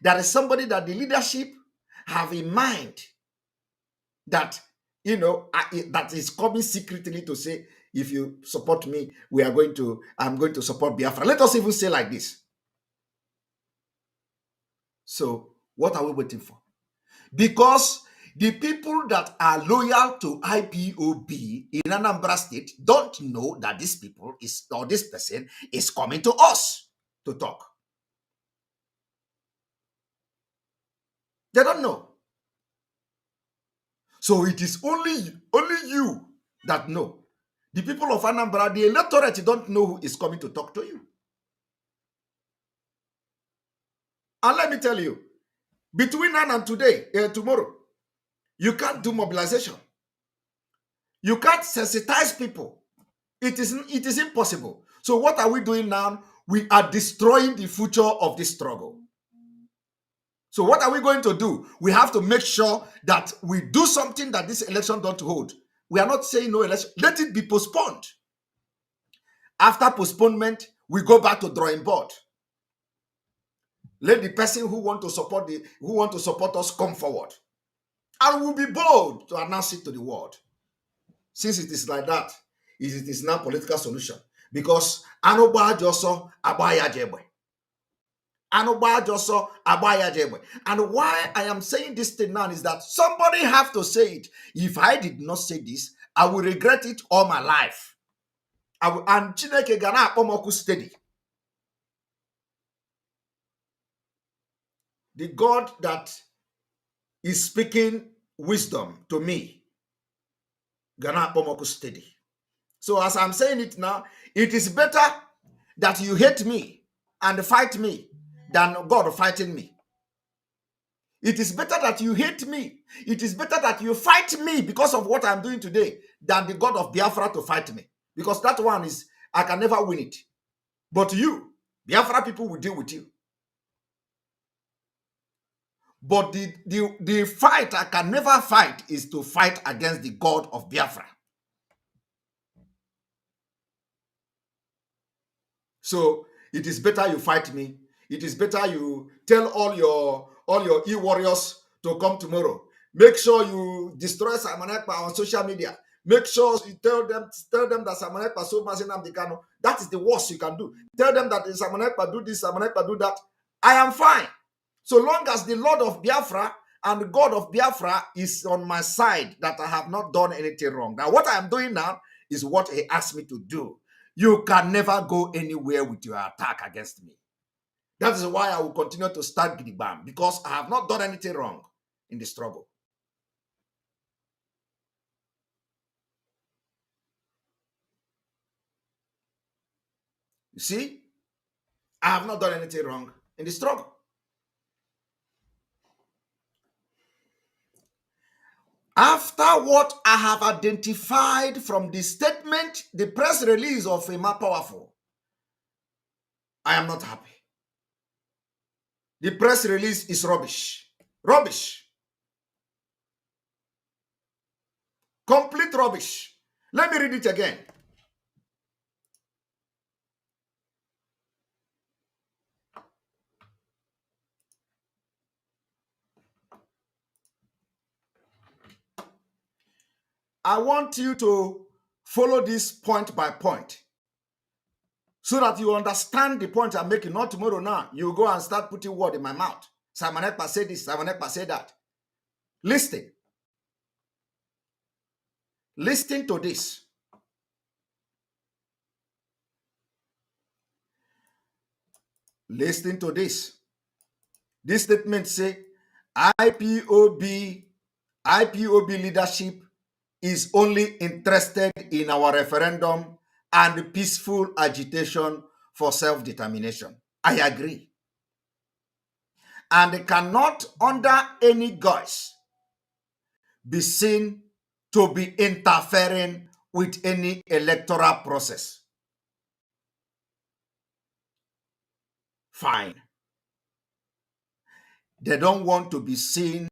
There is somebody that the leadership have in mind that, that is coming secretly to say, if you support me, I'm going to support Biafra. Let us even say like this. So what are we waiting for? Because the people that are loyal to IPOB in Anambra State don't know that this person is coming to us to talk. They don't know. So it is only you that know. The people of Anambra, the electorate, don't know who is coming to talk to you. And let me tell you, between now and tomorrow, you can't do mobilization. You can't sensitize people. It is impossible. So what are we doing now? We are destroying the future of this struggle. So what are we going to do? We have to make sure that we do something that this election don't hold. We are not saying no election. Let it be postponed. After postponement, we go back to drawing board. Let the person who want to support us come forward. And we'll be bold to announce it to the world. Since it is like that, it is now political solution. Because Anoba Joso Abaya Jebe. Anoba Joso Abaya Jebe. And why I am saying this thing now is that somebody have to say it. If I did not say this, I will regret it all my life. And Chineke Gana Apomoku steady. The God that is speaking wisdom to me, Gana Apomoku steady. So as I'm saying it now, it is better that you hate me and fight me than God fighting me. It is better that you hate me. It is better that you fight me because of what I'm doing today than the God of Biafra to fight me. Because that one is, I can never win it. But you, Biafra people will deal with you. But the fight I can never fight is to fight against the God of Biafra. So it is better you fight me. It is better you tell all your e-warriors to come tomorrow. Make sure you destroy Simon Ekpa on social media. Make sure you tell them that Simon Ekpa sold Nnamdi Kanu. That is the worst you can do. Tell them that Simon Ekpa do this, Simon Ekpa do that. I am fine. So long as the Lord of Biafra and the God of Biafra is on my side, that I have not done anything wrong. Now, what I am doing now is what he asked me to do. You can never go anywhere with your attack against me. That is why I will continue to stand Gidigba, because I have not done anything wrong in the struggle. You see, I have not done anything wrong in the struggle. After what I have identified from the statement, the press release of Ekpa Powerful, I am not happy. The press release is rubbish. Rubbish. Complete rubbish. Let me read it again. I want you to follow this point by point so that you understand the point I'm making. Not tomorrow now. You go and start putting word in my mouth. Simon Ekpa said this, Simon Ekpa said that. Listen. Listen to this. Listen to this. This statement say IPOB leadership is only interested in our referendum and peaceful agitation for self-determination. I agree. And cannot under any guise be seen to be interfering with any electoral process. Fine. They don't want to be seen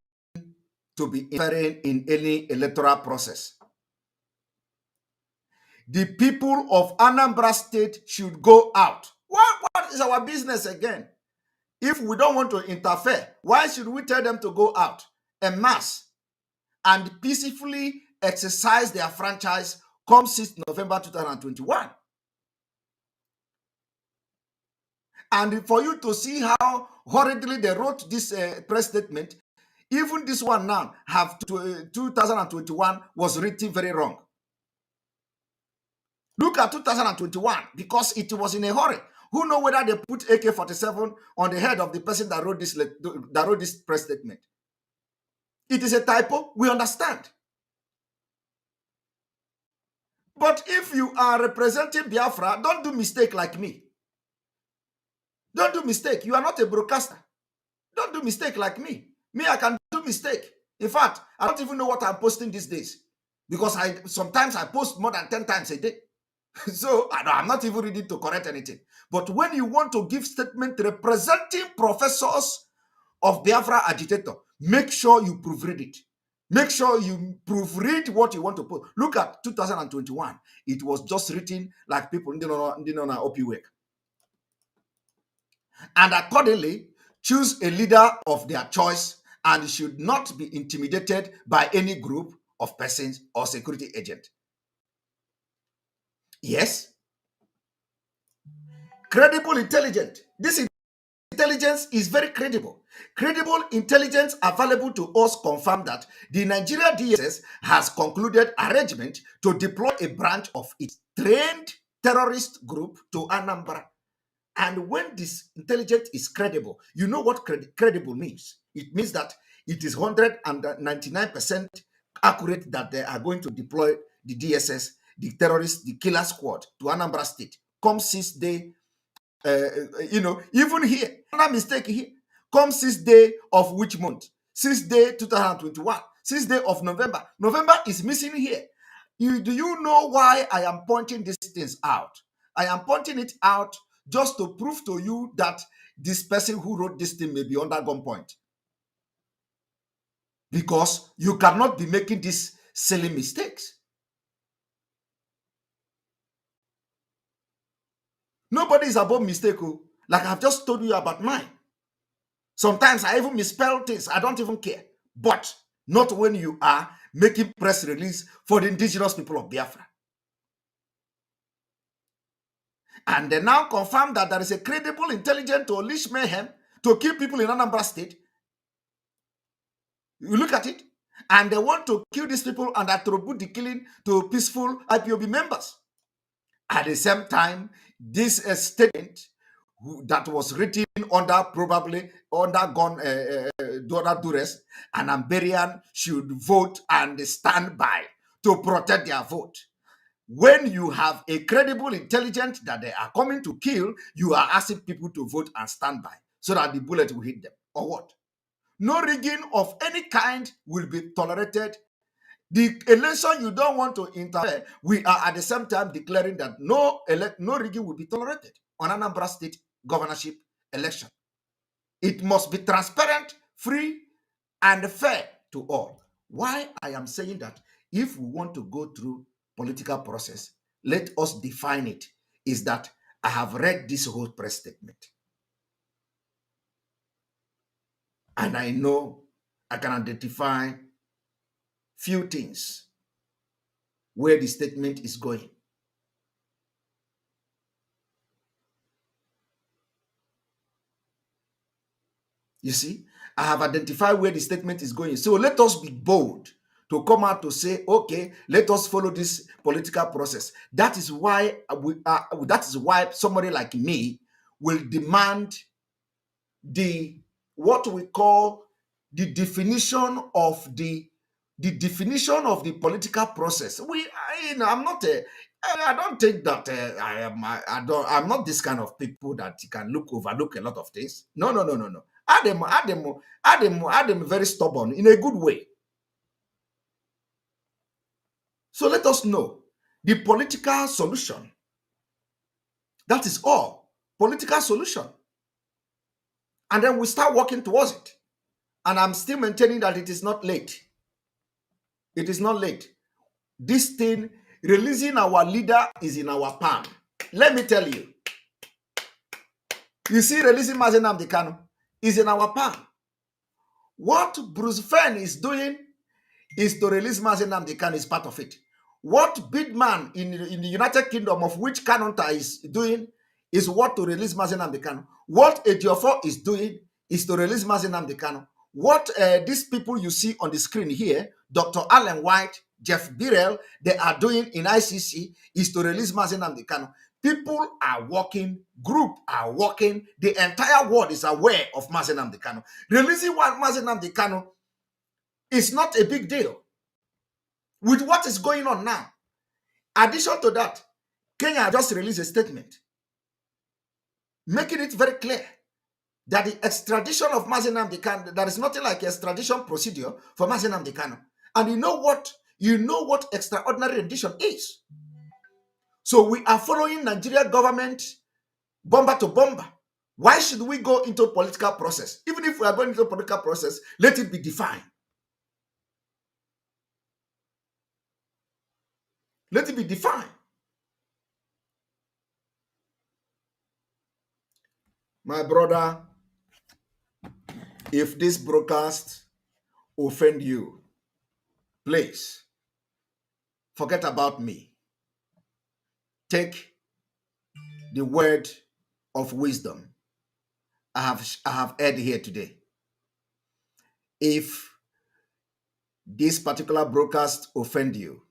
to be interfering in any electoral process. The people of Anambra State should go out. What is our business again? If we don't want to interfere, why should we tell them to go out en masse and peacefully exercise their franchise come 6th November 2021? And for you to see how hurriedly they wrote this press statement, even this one now, 2021 was written very wrong. Look at 2021, because it was in a hurry. Who knows whether they put AK-47 on the head of the person that wrote this press statement? It is a typo, we understand. But if you are representing Biafra, don't do mistake like me. Don't do mistake. You are not a broadcaster. Don't do mistake like me. Me, I can do mistake. In fact, I don't even know what I'm posting these days, because sometimes I post more than 10 times a day. So I'm not even ready to correct anything. But when you want to give statement representing professors of Biafra agitator, make sure you proofread it. Make sure you proofread what you want to put. Look at 2021. It was just written like people didn't know OP work. And accordingly, choose a leader of their choice and should not be intimidated by any group of persons or security agent. Yes. Credible intelligence. This intelligence is very credible. Credible intelligence available to us confirm that the Nigeria DSS has concluded arrangement to deploy a branch of its trained terrorist group to Anambra. And when this intelligence is credible, you know what credible means. It means that it is 199% accurate that they are going to deploy the DSS, the terrorists, the killer squad to Anambra State. Come 6th day, even here, another mistake here. Come 6th day of which month? 6th day 2021. 6th day of November. November is missing here. Do you know why I am pointing these things out? I am pointing it out just to prove to you that this person who wrote this thing may be under gunpoint. Because you cannot be making these silly mistakes. Nobody is above mistake, like I've just told you about mine. Sometimes I even misspell things. I don't even care. but not when you are making press release for the indigenous people of Biafra. And they now confirm that there is a credible intelligence to unleash mayhem to kill people in Anambra State. You look at it, and they want to kill these people and attribute the killing to peaceful IPOB members. At the same time, this statement that was written under probably undergone duress, an Amberian should vote and stand by to protect their vote. When you have a credible intelligence that they are coming to kill, you are asking people to vote and stand by so that the bullet will hit them, or what? No rigging of any kind will be tolerated. The election you don't want to interfere, we are at the same time declaring that no rigging will be tolerated on Anambra State governorship election. It must be transparent, free, and fair to all. Why I am saying that, if we want to go through political process, let us define it, is that I have read this whole press statement. And I know I can identify few things where the statement is going. You see, I have identified where the statement is going. So let us be bold to come out to say, okay, let us follow this political process. That is why somebody like me will demand what we call the definition of the political process. I'm not I don't think that I'm not this kind of people that can overlook a lot of things. No. Adam very stubborn in a good way. So let us know the political solution. That is all. Political solution. And then we start working towards it. And I'm still maintaining that it is not late. It is not late. This thing, releasing our leader, is in our palm. Let me tell you. You see, releasing Mazi Nnamdi Kanu is in our palm. What Bruce Fenn is doing is to release Mazi Nnamdi Kanu, is part of it. What Big Man in the United Kingdom, of which Kanonta is doing, is what to release Mazi Nnamdi Kanu. What Ejiofor is doing is to release Mazi Nnamdi Kanu. What these people you see on the screen here, Dr. Allen White, Jeff Birrell, they are doing in ICC is to release Mazi Nnamdi Kanu. People are working, group are working, the entire world is aware of Mazi Nnamdi Kanu. Releasing Mazi Nnamdi Kanu is not a big deal with what is going on now. Addition to that, Kenya just released a statement making it very clear that the extradition of Mazi Nnamdi Kanu, there is nothing like extradition procedure for Mazi Nnamdi Kanu. And you know what extraordinary rendition is. So we are following Nigeria government bomber to bomber. Why should we go into political process? Even if we are going into political process, let it be defined. Let it be defined. My brother, if this broadcast offend you, please forget about me. Take the word of wisdom I have heard here today. If this particular broadcast offend you,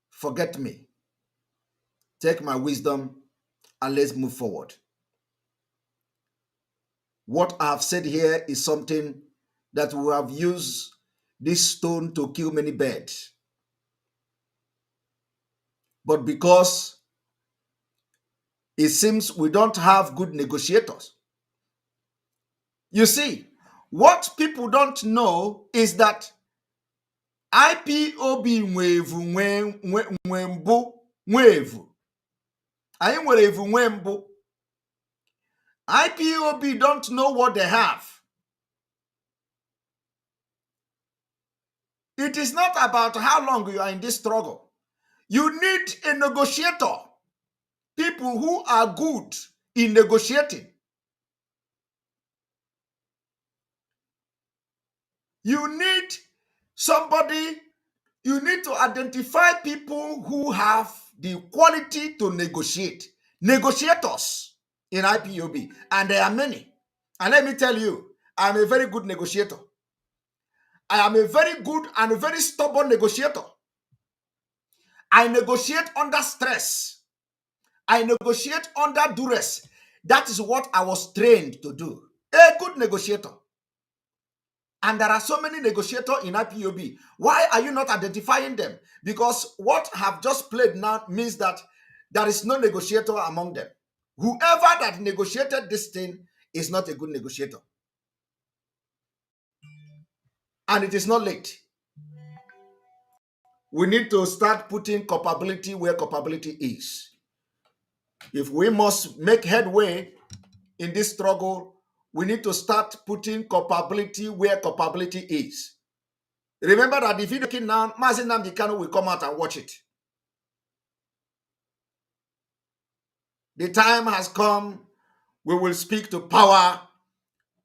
forget me. Take my wisdom and let's move forward. What I have said here is something that we have used this stone to kill many birds. But because it seems we don't have good negotiators. You see, what people don't know is that IPOB nwevu. IPOB don't know what they have. It is not about how long you are in this struggle. You need a negotiator. People who are good in negotiating. You need somebody, you need to identify people who have the quality to negotiate. Negotiators in IPOB, and there are many. And let me tell you, I'm a very good negotiator. I am a very good and a very stubborn negotiator. I negotiate under stress. I negotiate under duress. That is what I was trained to do. A good negotiator. And there are so many negotiators in IPOB. Why are you not identifying them? Because what have just played now means that there is no negotiator among them. Whoever that negotiated this thing is not a good negotiator. And it is not late. We need to start putting culpability where culpability is. If we must make headway in this struggle, we need to start putting culpability where culpability is. Remember that if you look now, Mazi Nnamdi Kanu will come out and watch it. The time has come, we will speak to power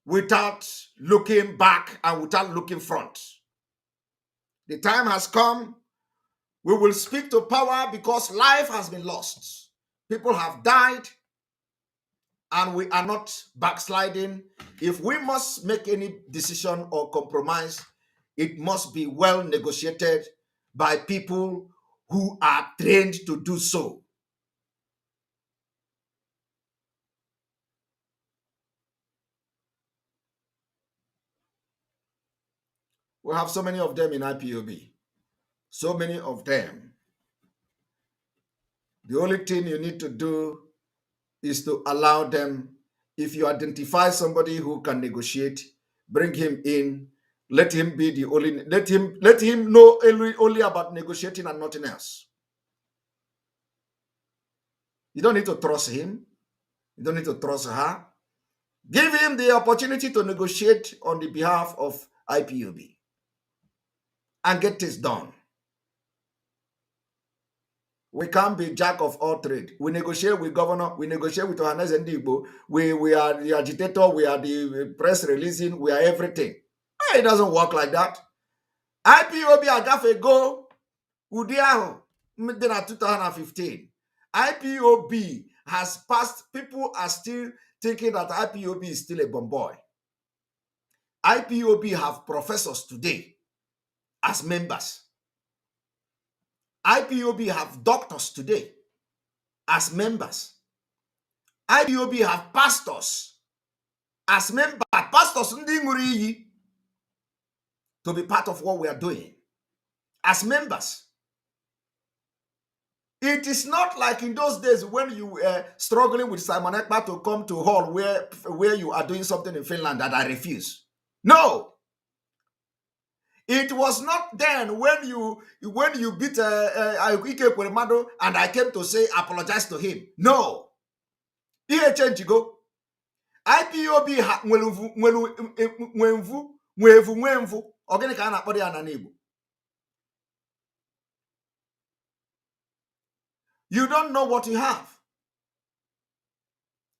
without looking back and without looking front. The time has come, we will speak to power because life has been lost. People have died, and we are not backsliding. If we must make any decision or compromise, it must be well negotiated by people who are trained to do so. We have so many of them in IPOB. So many of them. The only thing you need to do is to allow them. If you identify somebody who can negotiate, bring him in. Let him be the only. Let him know only about negotiating and nothing else. You don't need to trust him. You don't need to trust her. Give him the opportunity to negotiate on the behalf of IPOB and get this done. We can't be jack of all trade. We negotiate with governor, we negotiate with Ohanes and Igbo, we are the agitator, we are the press releasing, we are everything. It doesn't work like that. IPOB agafe go Udiaho in 2015. IPOB has passed, people are still thinking that IPOB is still a bomb boy. IPOB have professors today as members. IPOB have doctors today as members. IPOB have pastors as members. Pastors to be part of what we are doing as members. It is not like in those days when you were struggling with Simon Ekpa to come to hall where you are doing something in Finland that I refuse. No. It was not then when you beat Ike Kweremado and I came to say apologize to him. No. Ihe change go. IPOB nwevu ogene ka na akpọ ya na Igbo. You don't know what you have.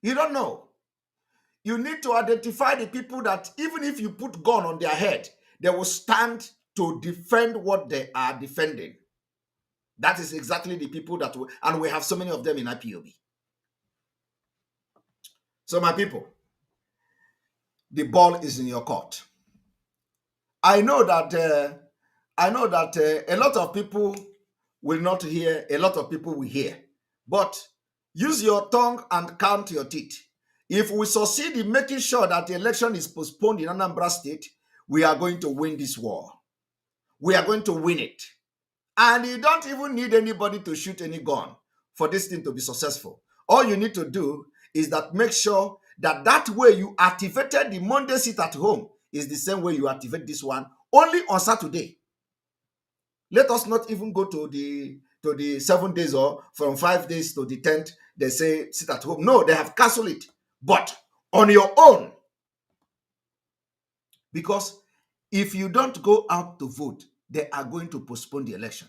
You don't know. You need to identify the people that even if you put gun on their head, they will stand to defend what they are defending. That is exactly the people that and we have so many of them in IPOB. So my people, the ball is in your court. I know that a lot of people will not hear, a lot of people will hear, but use your tongue and count your teeth. If we succeed in making sure that the election is postponed in Anambra State, we are going to win this war. We are going to win it. And you don't even need anybody to shoot any gun for this thing to be successful. All you need to do is that make sure that that way you activated the Monday sit at home is the same way you activate this one, only on Saturday. Let us not even go to the 7 days or from 5 days to the 10th, they say sit at home. No, they have canceled it. But on your own. Because if you don't go out to vote, they are going to postpone the election.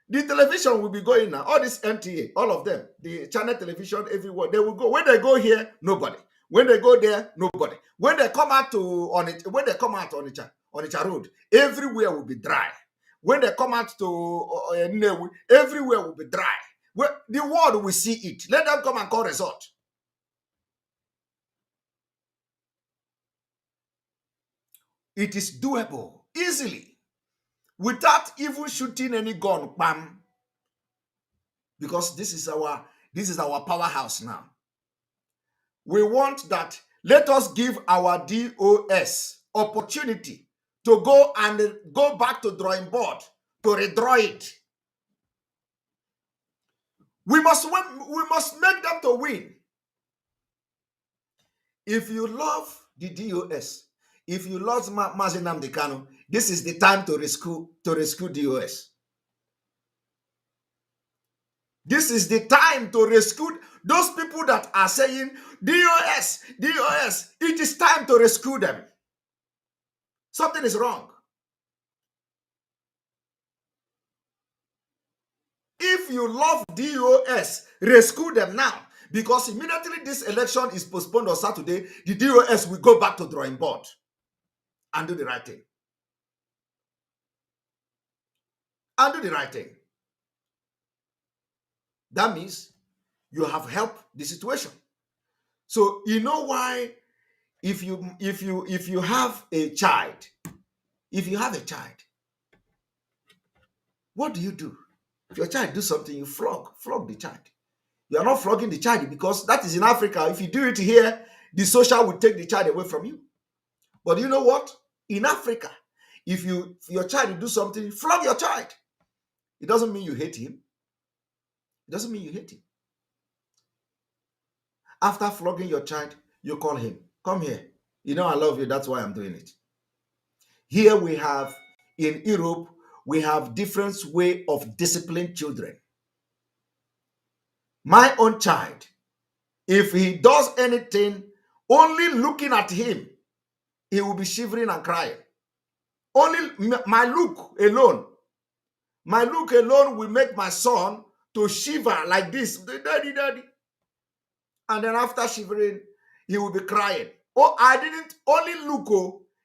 The television will be going now. All this NTA, all of them, the channel television everywhere, they will go. When they go here, nobody. When they go there, nobody. When they come out to on it, when they come out on Onitsha Road, everywhere will be dry. When they come out to Nnewi, everywhere will be dry. The world will see it. Let them come and call resort. It is doable easily without even shooting any gun. Bam. Because this is our powerhouse now. We want that. Let us give our DOS opportunity to go back to drawing board, to redraw it. We must make them to win. If you love the DOS, if you love Mazi Nnamdi Kanu, this is the time to rescue DOS. This is the time to rescue those people that are saying DOS. It is time to rescue them. Something is wrong. If you love DOS, rescue them now. Because immediately this election is postponed on Saturday, the DOS will go back to drawing board and do the right thing. And do the right thing. That means you have helped the situation. So you know why if you have a child, what do? If your child do something, you flog the child. You are not flogging the child because that is in Africa. If you do it here, the social will take the child away from you. But you know what? In Africa, if your child will do something, flog your child. It doesn't mean you hate him. It doesn't mean you hate him. After flogging your child, you call him. Come here. You know I love you. That's why I'm doing it. Here we have, in Europe, we have different way of disciplining children. My own child, if he does anything, only looking at him, he will be shivering and crying. Only my look alone will make my son to shiver like this. Daddy. And then after shivering, he will be crying. Oh, I didn't only look,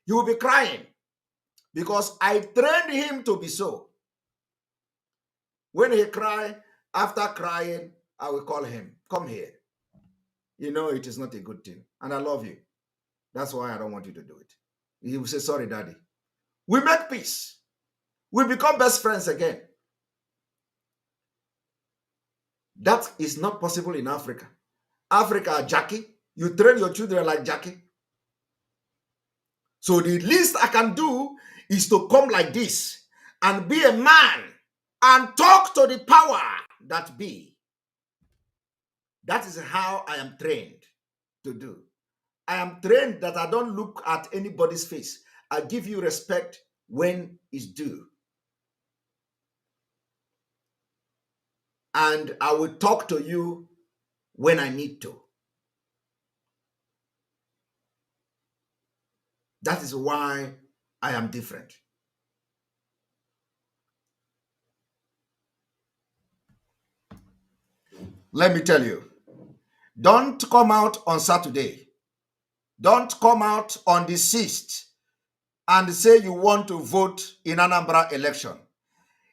he will be crying. Because I trained him to be so. When he cry, after crying, I will call him. Come here. You know it is not a good thing. And I love you. That's why I don't want you to do it. He will say, sorry, daddy. We make peace. We become best friends again. That is not possible in Africa. Africa, Jackie, you train your children like Jackie. So the least I can do is to come like this and be a man and talk to the power that be. That is how I am trained to do. I am trained that I don't look at anybody's face. I give you respect when it's due. And I will talk to you when I need to. That is why I am different. Let me tell you, don't come out on Saturday. Don't come out on the 6th and say you want to vote in Anambra election.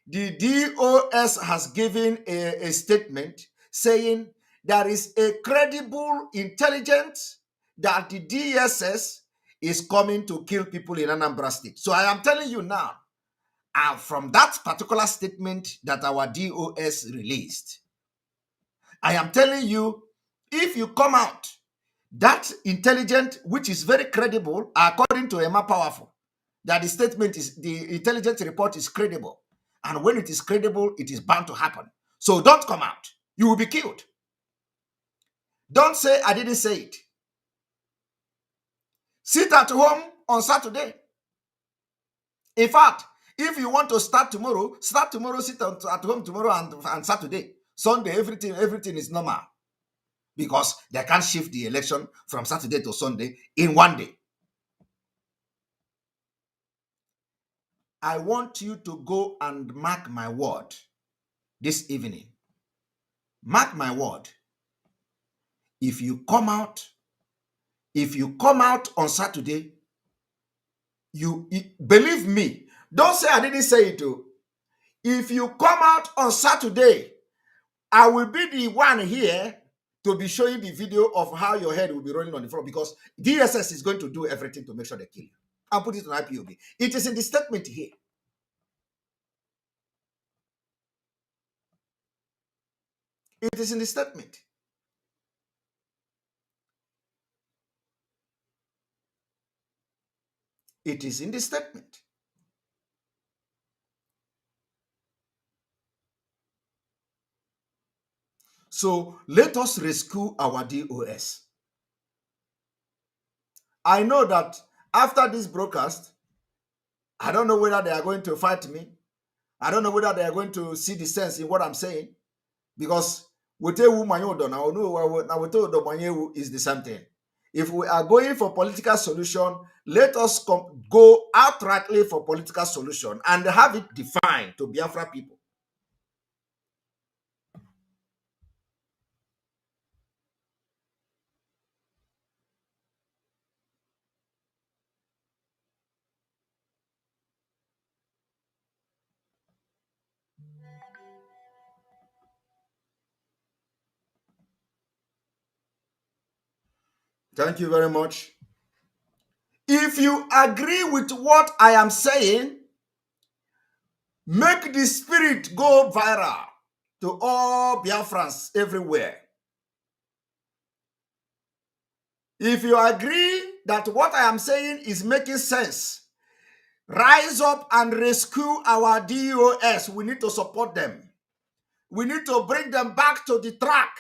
The DOS has given a statement saying there is a credible intelligence that the DSS is coming to kill people in Anambra State. So I am telling you now, from that particular statement that our DOS released, I am telling you, if you come out, that intelligent, which is very credible, according to Emma Powerful, that the intelligence report is credible. And when it is credible, it is bound to happen. So don't come out. You will be killed. Don't say, I didn't say it. Sit at home on Saturday. In fact, if you want to start tomorrow, sit at home tomorrow and Saturday. Sunday, everything is normal. Because they can't shift the election from Saturday to Sunday in one day. I want you to go and mark my word this evening. Mark my word. If you come out If you come out on Saturday, you believe me, don't say I didn't say it too. If you come out on Saturday, I will be the one here to be showing the video of how your head will be rolling on the floor, because DSS is going to do everything to make sure they kill you. I'll put it on IPOB. It is in the statement here. It is in the statement. It is in the statement. So let us rescue our DOS. I know that after this broadcast, I don't know whether they are going to fight me. I don't know whether they are going to see the sense in what I'm saying, because is the same thing. If we are going for political solution, let us go outrightly for political solution and have it defined to Biafra people. Thank you very much. If you agree with what I am saying, make the spirit go viral to all Biafrans everywhere. If you agree that what I am saying is making sense, rise up and rescue our DOS. We need to support them. We need to bring them back to the track.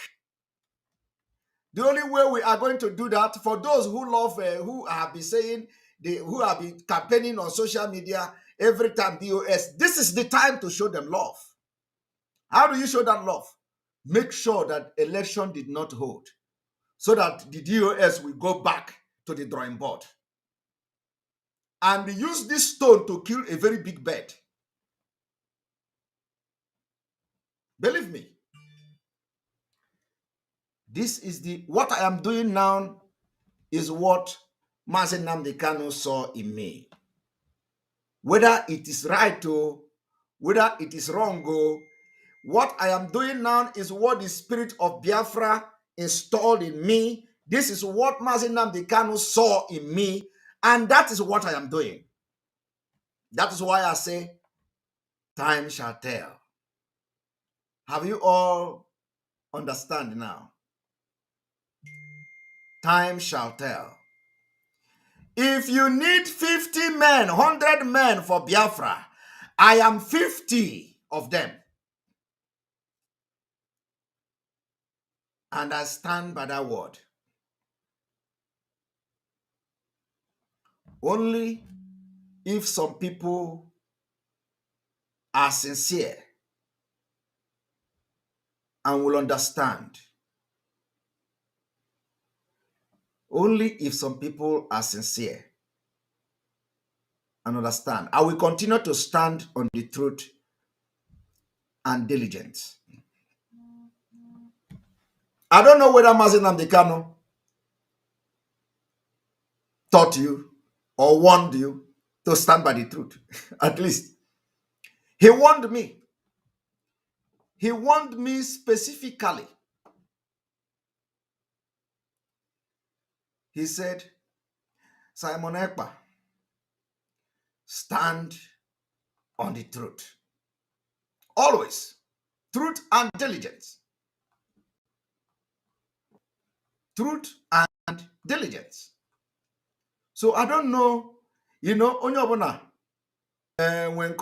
The only way we are going to do that, for those who love, who have been saying, who have been campaigning on social media every time DOS, this is the time to show them love. How do you show that love? Make sure that election did not hold, so that the DOS will go back to the drawing board. And use this stone to kill a very big bird. Believe me. This is what I am doing now is what Mazi Nnamdi Kanu saw in me. Whether it is right or whether it is wrong, what I am doing now is what the spirit of Biafra installed in me. This is what Mazi Nnamdi Kanu saw in me, and that is what I am doing. That is why I say, time shall tell. Have you all understand now? Time shall tell. If you need 50 men, 100 men for Biafra, I am 50 of them. And I stand by that word. Only if some people are sincere and will understand. Only if some people are sincere and understand. I will continue to stand on the truth and diligence. I don't know whether Mazi Nnamdi Kanu taught you or warned you to stand by the truth. At least he warned me. He warned me specifically. He said, Simon Ekpa, stand on the truth. Always. Truth and diligence. Truth and diligence. So I don't know, Onyobona, when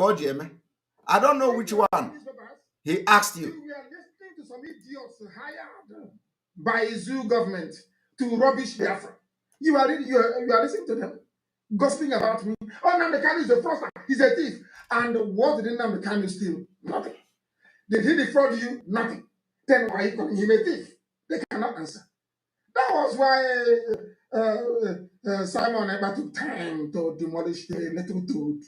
I don't know which one he asked you. We are listening to some idiots hired by zoo government to rubbish Biafra. You are listening to them gossiping about me. Oh, Nnamdi Kanu is a fraudster. He's a thief. And what did Nnamdi Kanu steal? Nothing. Did he defraud you? Nothing. Then why are you calling him a thief? They cannot answer. That was why Simon Ekpa took time to demolish the little toad.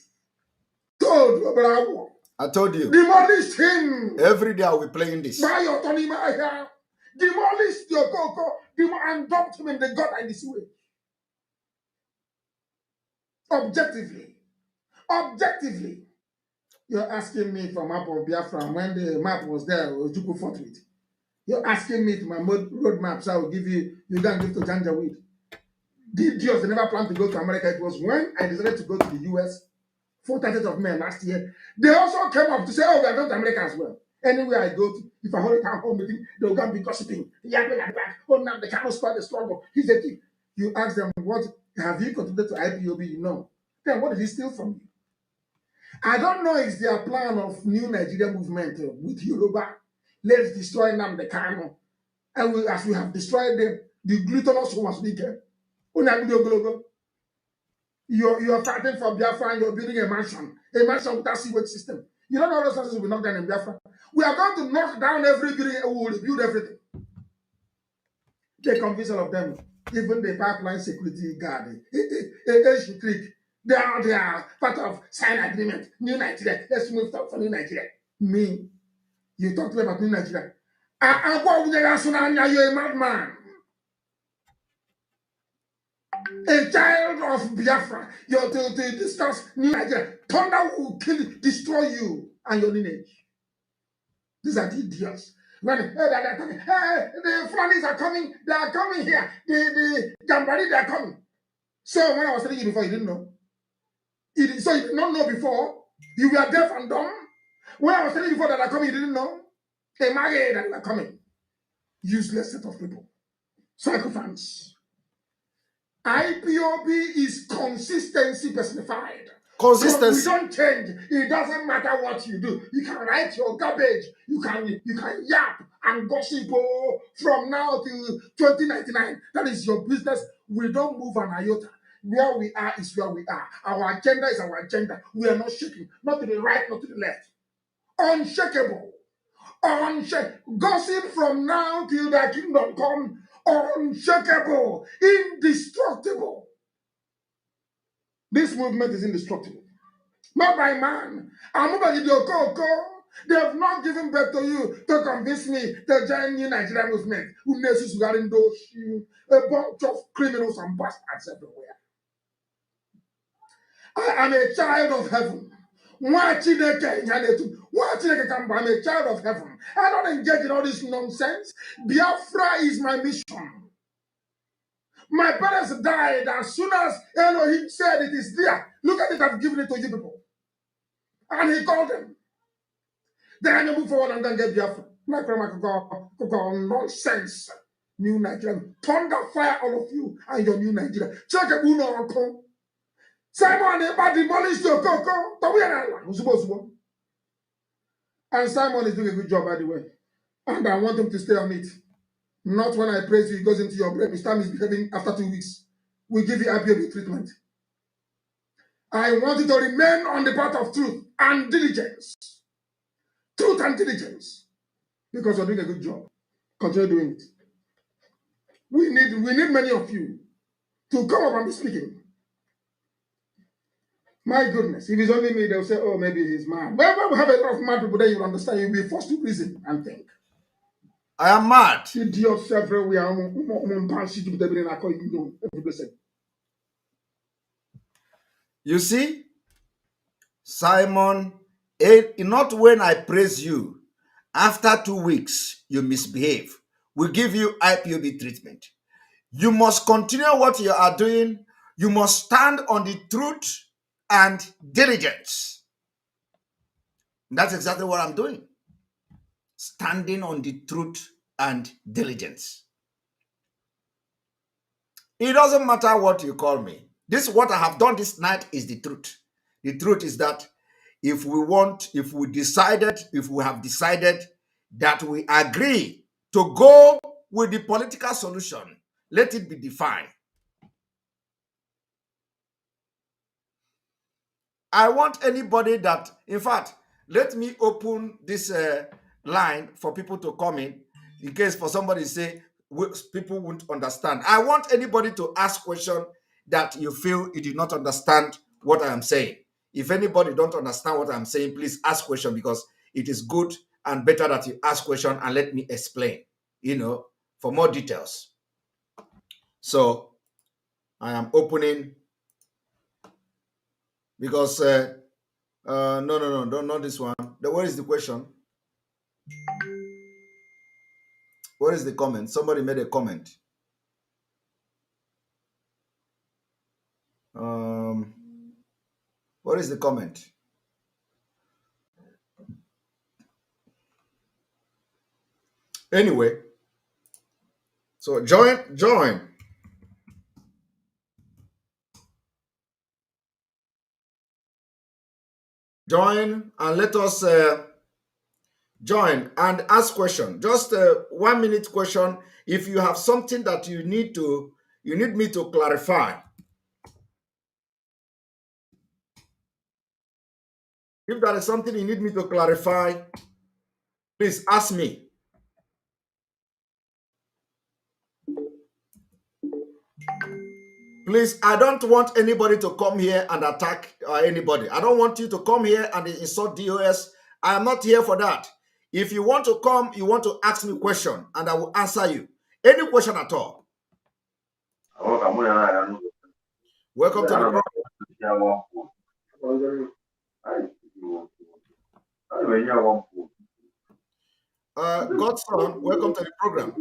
I told you. Demolish him. Every day I'll be playing this. Demolish your Coco and dumped him in the gutter and the sewage. Objectively. Objectively. You're asking me for map of Biafra when the map was there, Ojukwu fought with. You're asking me to my road maps, I will give you, you don't give to Janjaweed. The idiots, they never planned to go to America. It was when I decided to go to the US, 4th of May last year. They also came up to say, oh, we are going to America as well. Anywhere I go to, if I hold a town hall meeting, they'll go and be gossiping. Oh, now they cannot start the struggle. He's a thief. You ask them, what have you contributed to IPOB? No. Then what did he steal from you? I don't know if their plan of new Nigeria movement with Yoruba. Let's destroy Nnamdi Kanu. And as we have destroyed them, the glutinous was weaker. You're fighting for Biafra and you're building a mansion without sewage system. You don't know those houses will knock down in Biafra. We are going to knock down every building and we will rebuild everything. Take convince all of them. Even the pipeline security guard, Creek, they are part of sign agreement. New Nigeria. Let's move for New Nigeria. Me, you talk to me about New Nigeria. You're a madman. A child of Biafra, you're to discuss New Nigeria. Thunder will kill, destroy you and your lineage. These are the idiots. When the Fulanis are coming, they are coming here. The Gambari, they are coming. So when I was telling you before, you didn't know. So you did not know before. You were deaf and dumb. When I was telling you before that are coming, you didn't know. They married and they are coming. Useless set of people. Psychophants. IPOB is consistency personified. Consistency. We don't change. It doesn't matter what you do. You can write your garbage. You can yap and gossip from now till 2099. That is your business. We don't move an iota. Where we are is where we are. Our agenda is our agenda. We are not shaking. Not to the right, not to the left. Unshakable. Gossip from now till the kingdom come. Unshakable. Indestructible. This movement is indestructible. Not by man. They have not given birth to you to convince me to join New Nigeria movement. A bunch of criminals and bastards everywhere. I am a child of heaven. I'm a child of heaven. I don't engage in all this nonsense. Biafra is my mission. My parents died as soon as Elohim said it is there. Look at it, I've given it to you people. And he called them. Then I move forward and then get Biafra. My grandma could go nonsense. New Nigeria. Thunder fire all of you and your new Nigeria. Check it, Uno. Simon Ekpa demolished your cocoa. And Simon is doing a good job, by the way. And I want him to stay on it. Not when I praise you, it goes into your brain. Mr. misbehaving after 2 weeks. We give you IPOB treatment. I want you to remain on the path of truth and diligence. Truth and diligence. Because you're doing a good job. Continue doing it. We need many of you to come up and be speaking. My goodness, if it's only me, they'll say, oh, maybe he's mad. When we have a lot of mad people, then you will understand. You'll be forced to reason and think. I am mad. Idiots everywhere. You see, Simon, not when I praise you, after 2 weeks, you misbehave. We give you IPOB treatment. You must continue what you are doing. You must stand on the truth and diligence. That's exactly what I'm doing. Standing on the truth and diligence. It doesn't matter what you call me. This, what I have done this night, is the truth. The truth is that if we have decided that we agree to go with the political solution, let it be defined. I want anybody that, in fact, let me open this line for people to come in case for somebody say people won't understand. I want anybody to ask question that you feel you did not understand what I am saying. If anybody don't understand what I'm saying, please ask question, because it is good and better that you ask question and let me explain, for more details. So I am opening Because no, not this one. What is the question? What is the comment? Somebody made a comment. What is the comment? Anyway, so join, and let us join and ask question. Just a 1 minute question. If you have something that you need me to clarify. If there is something you need me to clarify, please ask me. Please, I don't want anybody to come here and attack anybody. I don't want you to come here and insult DOS. I am not here for that. If you want to come, you want to ask me a question, and I will answer you. Any question at all. Welcome to the program. Godson, welcome to the program.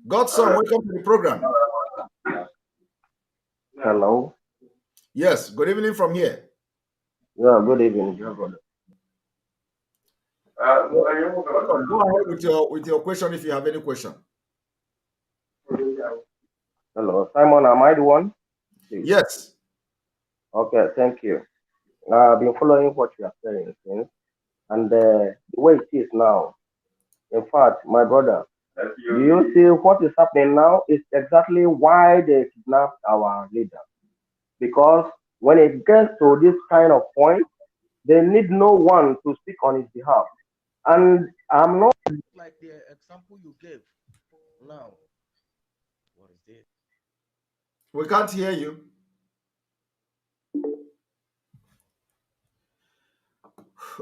Godson, welcome to the program. Hello. Yes, good evening from here. Yeah, good evening. Go ahead with your question if you have any question. Hello, Simon, am I the one? Please. Yes. Okay, thank you. I've been following what you are saying since, and the way it is now. In fact, my brother, do you see what is happening now is exactly why they kidnapped our leader. Because when it gets to this kind of point, they need no one to speak on his behalf. And I'm not like the example you gave now. What is it? We can't hear you.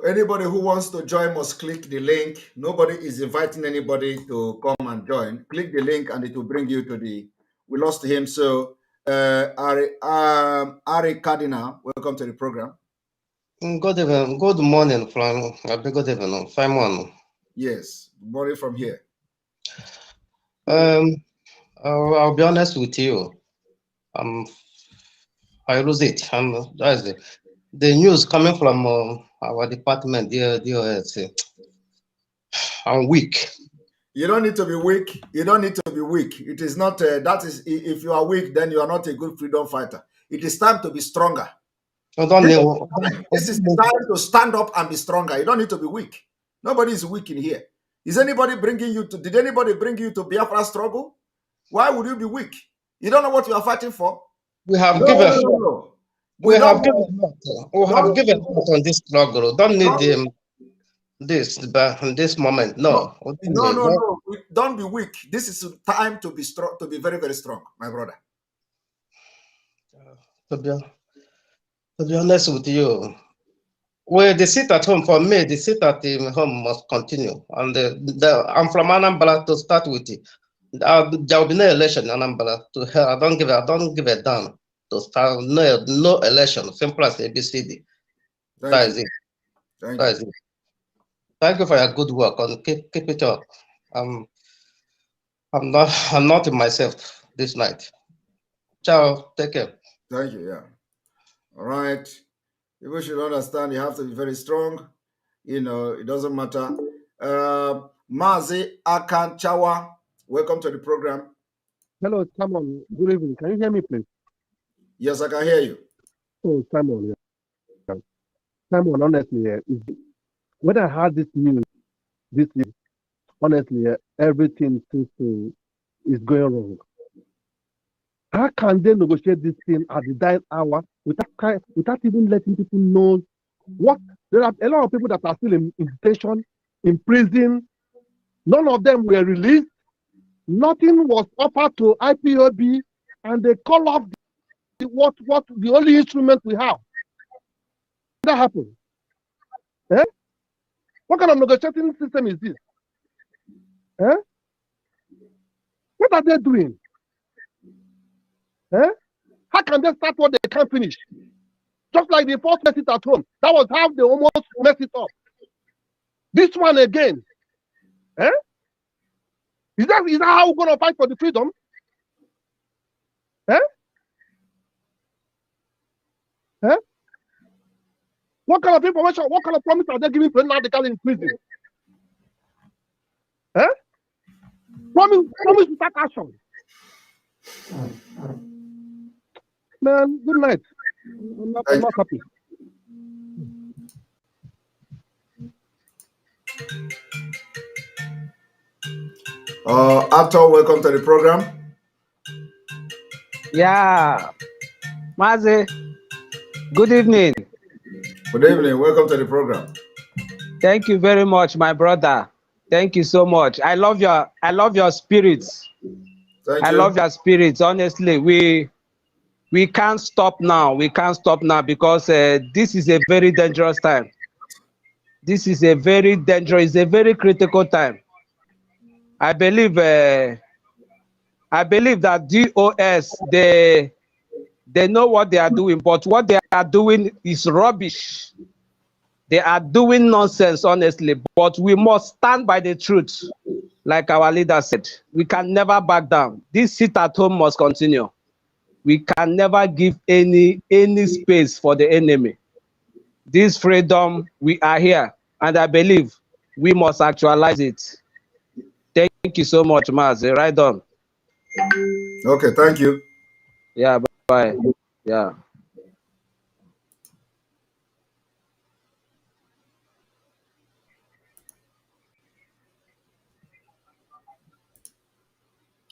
Anybody who wants to join must click the link. Nobody is inviting anybody to come and join. Click the link and it will bring you to the. We lost him. So, Ari Cardinal, welcome to the program. Good evening. Good morning, from good evening, Simon. Yes, morning from here. I'll be honest with you. I lose it. That's the news coming from our department, DOS. I'm weak. You don't need to be weak. You don't need to be weak. It is not, that is, if you are weak, then you are not a good freedom fighter. It is time to be stronger. This is the time to stand up and be stronger. You don't need to be weak. Nobody is weak in here. Is anybody bringing you to, did anybody bring you to Biafra struggle? Why would you be weak? You don't know what you are fighting for? We have given. We have given on this struggle. Don't need them. This moment, no. No. Don't be weak. This is time to be strong, to be very, very strong, my brother. To be honest with you, well, the sit at home for me, the sit at home must continue. And I'm from Anambra to start with. There will be no election in Anambra. To hell, I don't give a damn to start. No election. Simple as ABCD. That is it. That is it. Thank you for your good work. And keep it up. I'm not in myself this night. Ciao. Take care. Thank you. Yeah. All right. People should understand you have to be very strong. You know, it doesn't matter. Mazi Akanchawa, welcome to the program. Hello, Simon. Good evening. Can you hear me, please? Yes, I can hear you. Oh, Simon. Yeah. Simon, honestly, when I heard this news, honestly, everything seems is going wrong. How can they negotiate this thing at the dying hour without even letting people know what? There are a lot of people that are still in detention, in prison. None of them were released. Nothing was offered to IPOB, and they call off what the only instrument we have. That happened. Eh? What kind of negotiating system is this? Eh? What are they doing? Eh? How can they start what they can't finish? Just like the first mess it at home. That was how they almost messed it up. This one again. Eh? Is that how we're gonna fight for the freedom? Eh? Eh? What kind of information, what kind of promise are they giving to Nnamdi in prison? Eh? Promise to take action. Man, good night. I'm not happy. Actor, welcome to the program. Yeah, Mazi, good evening. Good evening. Welcome to the program. Thank you very much, my brother. Thank you so much. I love your spirits. Thank I you. love your spirits. Honestly, we can't stop now. We can't stop now because this is a very dangerous time. This is a very dangerous, a very critical time. I believe that DOS they know what they are doing, but what they are doing is rubbish. They are doing nonsense, honestly, but we must stand by the truth. Like our leader said, we can never back down. This sit at home must continue. We can never give any space for the enemy. This freedom, we are here, and I believe we must actualize it. Thank you so much, Mazi. Right on. Okay, thank you. Yeah, bye. Yeah.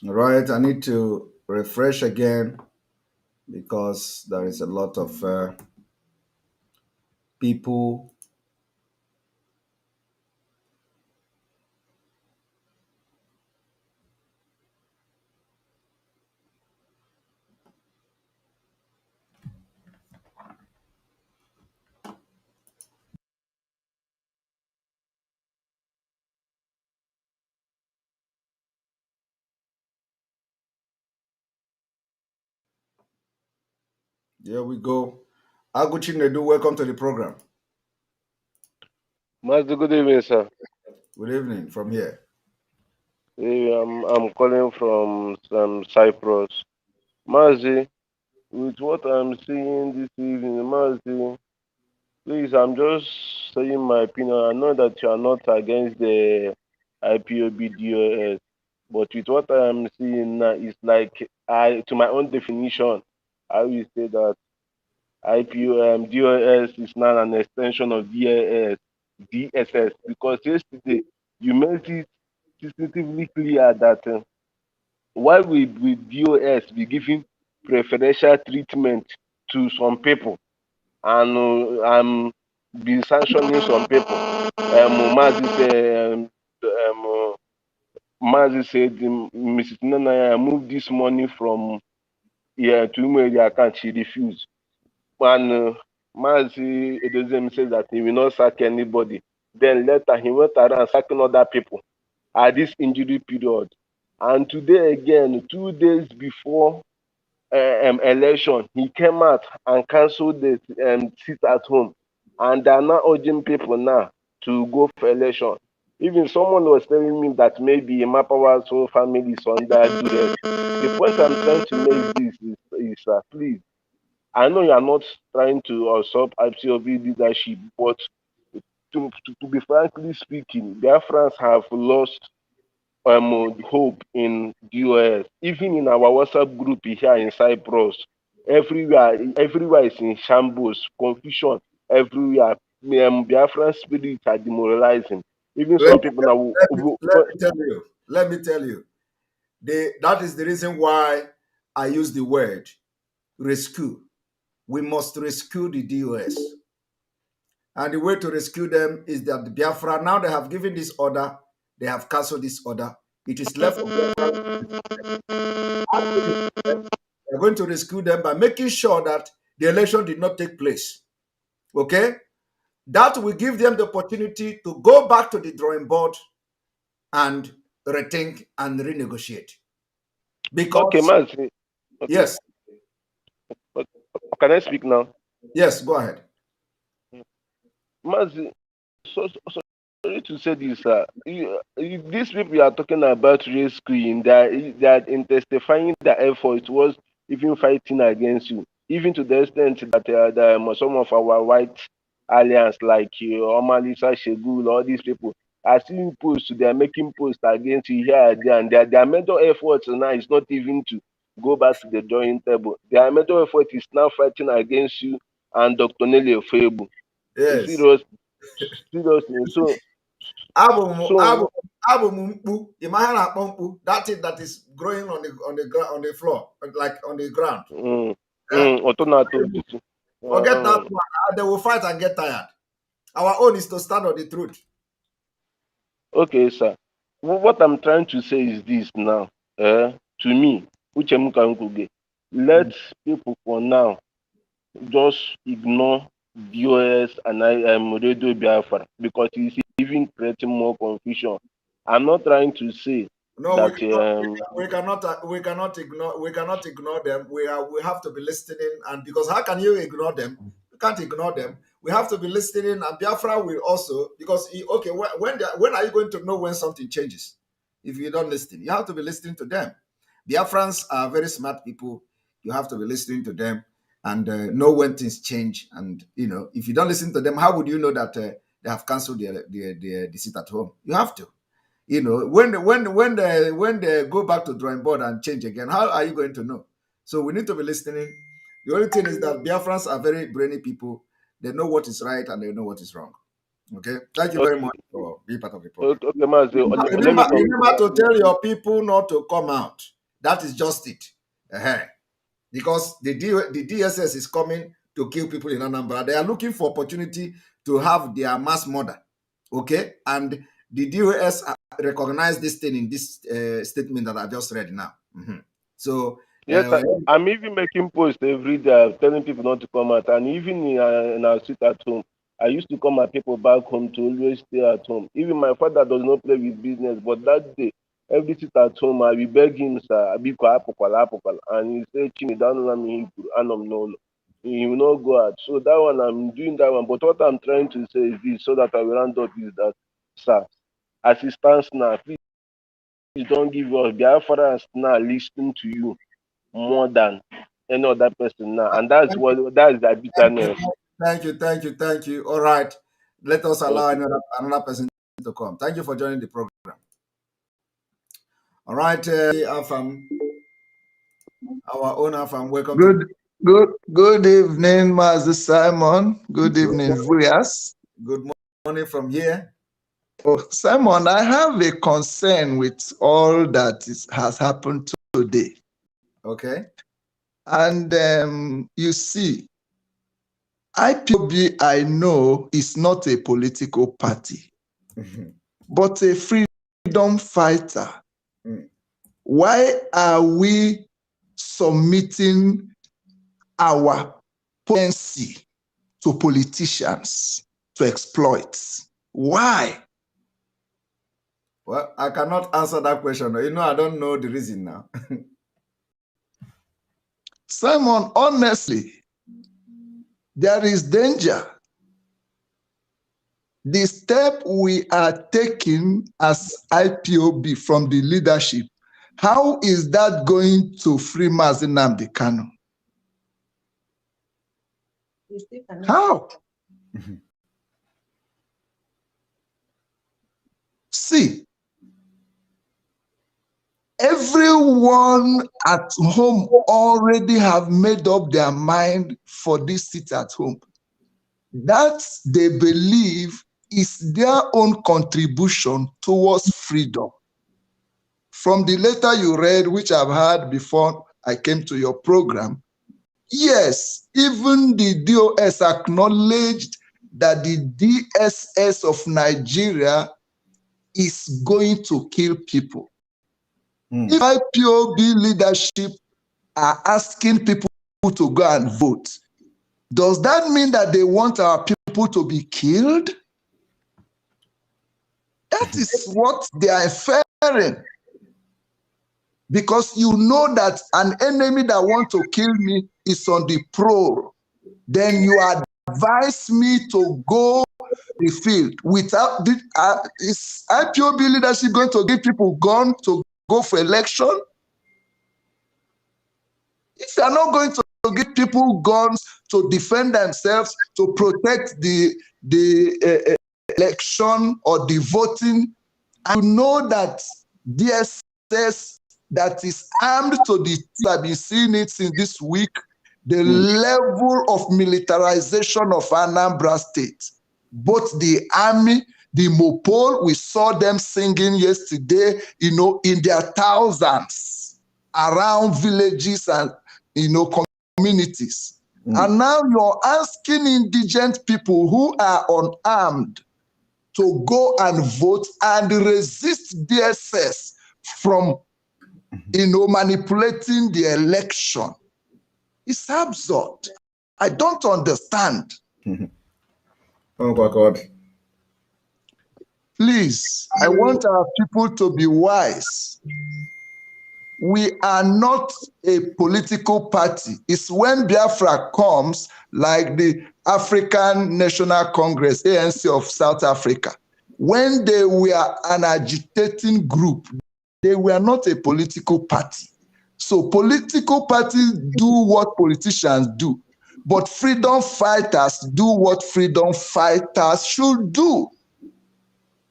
All right, I need to refresh again because there is a lot of people. Here we go. Aguchi Nedu, welcome to the program. Master, good evening, sir. Good evening from here. I'm calling from Cyprus. Mazi, with what I'm seeing this evening, Mazi, please, I'm just saying my opinion. I know that you are not against the IPOB DOS, but with what I am seeing now, it's like to my own definition, I will say that DOS is now an extension of DSS, because yesterday you made it distinctively clear that why will DOS be giving preferential treatment to some people and be sanctioning some people. Mazi said Mrs. Nanaya moved this money from here to Umueri account. She refused. And Mazi Edozem said that he will not sack anybody. Then later he went around sacking other people at this injury period. And today again, 2 days before election, he came out and cancelled the sit at home. And they are now urging people now to go for election. Even someone was telling me that maybe Mapawa's whole family is under duress. The point I'm trying to make this is please, I know you are not trying to usurp IPOB leadership, but to be frankly speaking, Biafrans have lost hope in DOS. Even in our WhatsApp group here in Cyprus, everywhere is in shambles, confusion everywhere. Biafran spirits are demoralizing. Even some people now. Let me tell you. That is the reason why I use the word rescue. We must rescue the DOS. And the way to rescue them is that the Biafra, now they have given this order, they have cancelled this order. It is left for Biafra. We're going to rescue them by making sure that the election did not take place. Okay? That will give them the opportunity to go back to the drawing board and rethink and renegotiate. Because, okay, Mazi. Okay. yes. Can I speak now? Yes, go ahead. Mazi, sorry to say this, these people you are talking about rescuing, they are intensifying their effort towards even fighting against you, even to the extent that some of our white alliance like Omalisa Shegul, all these people are seeing posts, they are making posts against you here and there, and their major efforts now is not even to go back to the drawing table. Their major effort is now fighting against you and Dr. Nelly Ofebu. Yes. Seriously. So Album mkpu, imagine a mkpu, that thing that is growing on the floor, like on the ground. Otonato. Forget that one. They will fight and get tired. Our own is to stand on the truth. Okay, sir. What I'm trying to say is this now. To me, Uchemuka Nkuge, let people for now just ignore BOS and Radio Biafra because it's even creating more confusion. I'm not trying to say No, that we cannot ignore them. We have to be listening, and because how can you ignore them? You can't ignore them. We have to be listening, and Biafra will also, because when are you going to know when something changes? If you don't listen, you have to be listening to them. Biafrans are very smart people. You have to be listening to them and know when things change. And if you don't listen to them, how would you know that they have cancelled the sit at home? You have to. When they go back to drawing board and change again, how are you going to know? So we need to be listening. The only thing is that Biafrans are very brainy people. They know what is right and they know what is wrong. Okay. Thank you very much for being part of the program. okay, Mazi, let me Remember to tell your people not to come out. That is just it. Because the DSS is coming to kill people in Anambra. They are looking for opportunity to have their mass murder. Okay. And the DOS recognize this thing in this statement that I just read now. So yes, I'm even making posts every day telling people not to come out, and even in our sit at home, I used to call my people back home to always stay at home. Even my father does not play with business, but that day, every sit at home, I will beg him, sir, and he said, "Chini, don't let me no. He will not go out." So that one, I'm doing that one. But what I'm trying to say is this, so that I will round up, is that, sir, as it stands now, please don't give up. Biafrans now listening to you more than any other person now, and that's the bitterness. Thank you. All right, let us allow another person to come. Thank you for joining the program. All right, Afam, our own Afam, welcome. Good evening, Master Simon. Good evening, Vuyas. Good morning from here. Oh, Simon, I have a concern with all that has happened today. Okay. And you see, IPOB, I know, is not a political party, but a freedom fighter. Why are we submitting our potency to politicians to exploit? Why? Well, I cannot answer that question. I don't know the reason now. Simon, honestly, there is danger. The step we are taking as IPOB from the leadership, how is that going to free Mazi Nnamdi Kanu? How? See, everyone at home already have made up their mind for this sit at home. That they believe is their own contribution towards freedom. From the letter you read, which I've heard before I came to your program, yes, even the DOS acknowledged that the DSS of Nigeria is going to kill people. If IPOB leadership are asking people to go and vote, does that mean that they want our people to be killed? That is what they are inferring. Because you know that an enemy that wants to kill me is on the prowl. then you advise me to go the field without is IPOB leadership going to give people gun to go for election? If they are not going to give people guns to defend themselves, to protect the election or the voting, I know that DSS that is armed to the teeth, I've been seeing it since this week, the level of militarization of Anambra State, both the army, the Mopol, we saw them singing yesterday, in their thousands around villages and, communities. And now you're asking indigent people who are unarmed to go and vote and resist DSS from, manipulating the election. It's absurd. I don't understand. Oh my God. Please, I want our people to be wise. We are not a political party. It's when Biafra comes, like the African National Congress, ANC of South Africa, when they were an agitating group, they were not a political party. So political parties do what politicians do, but freedom fighters do what freedom fighters should do.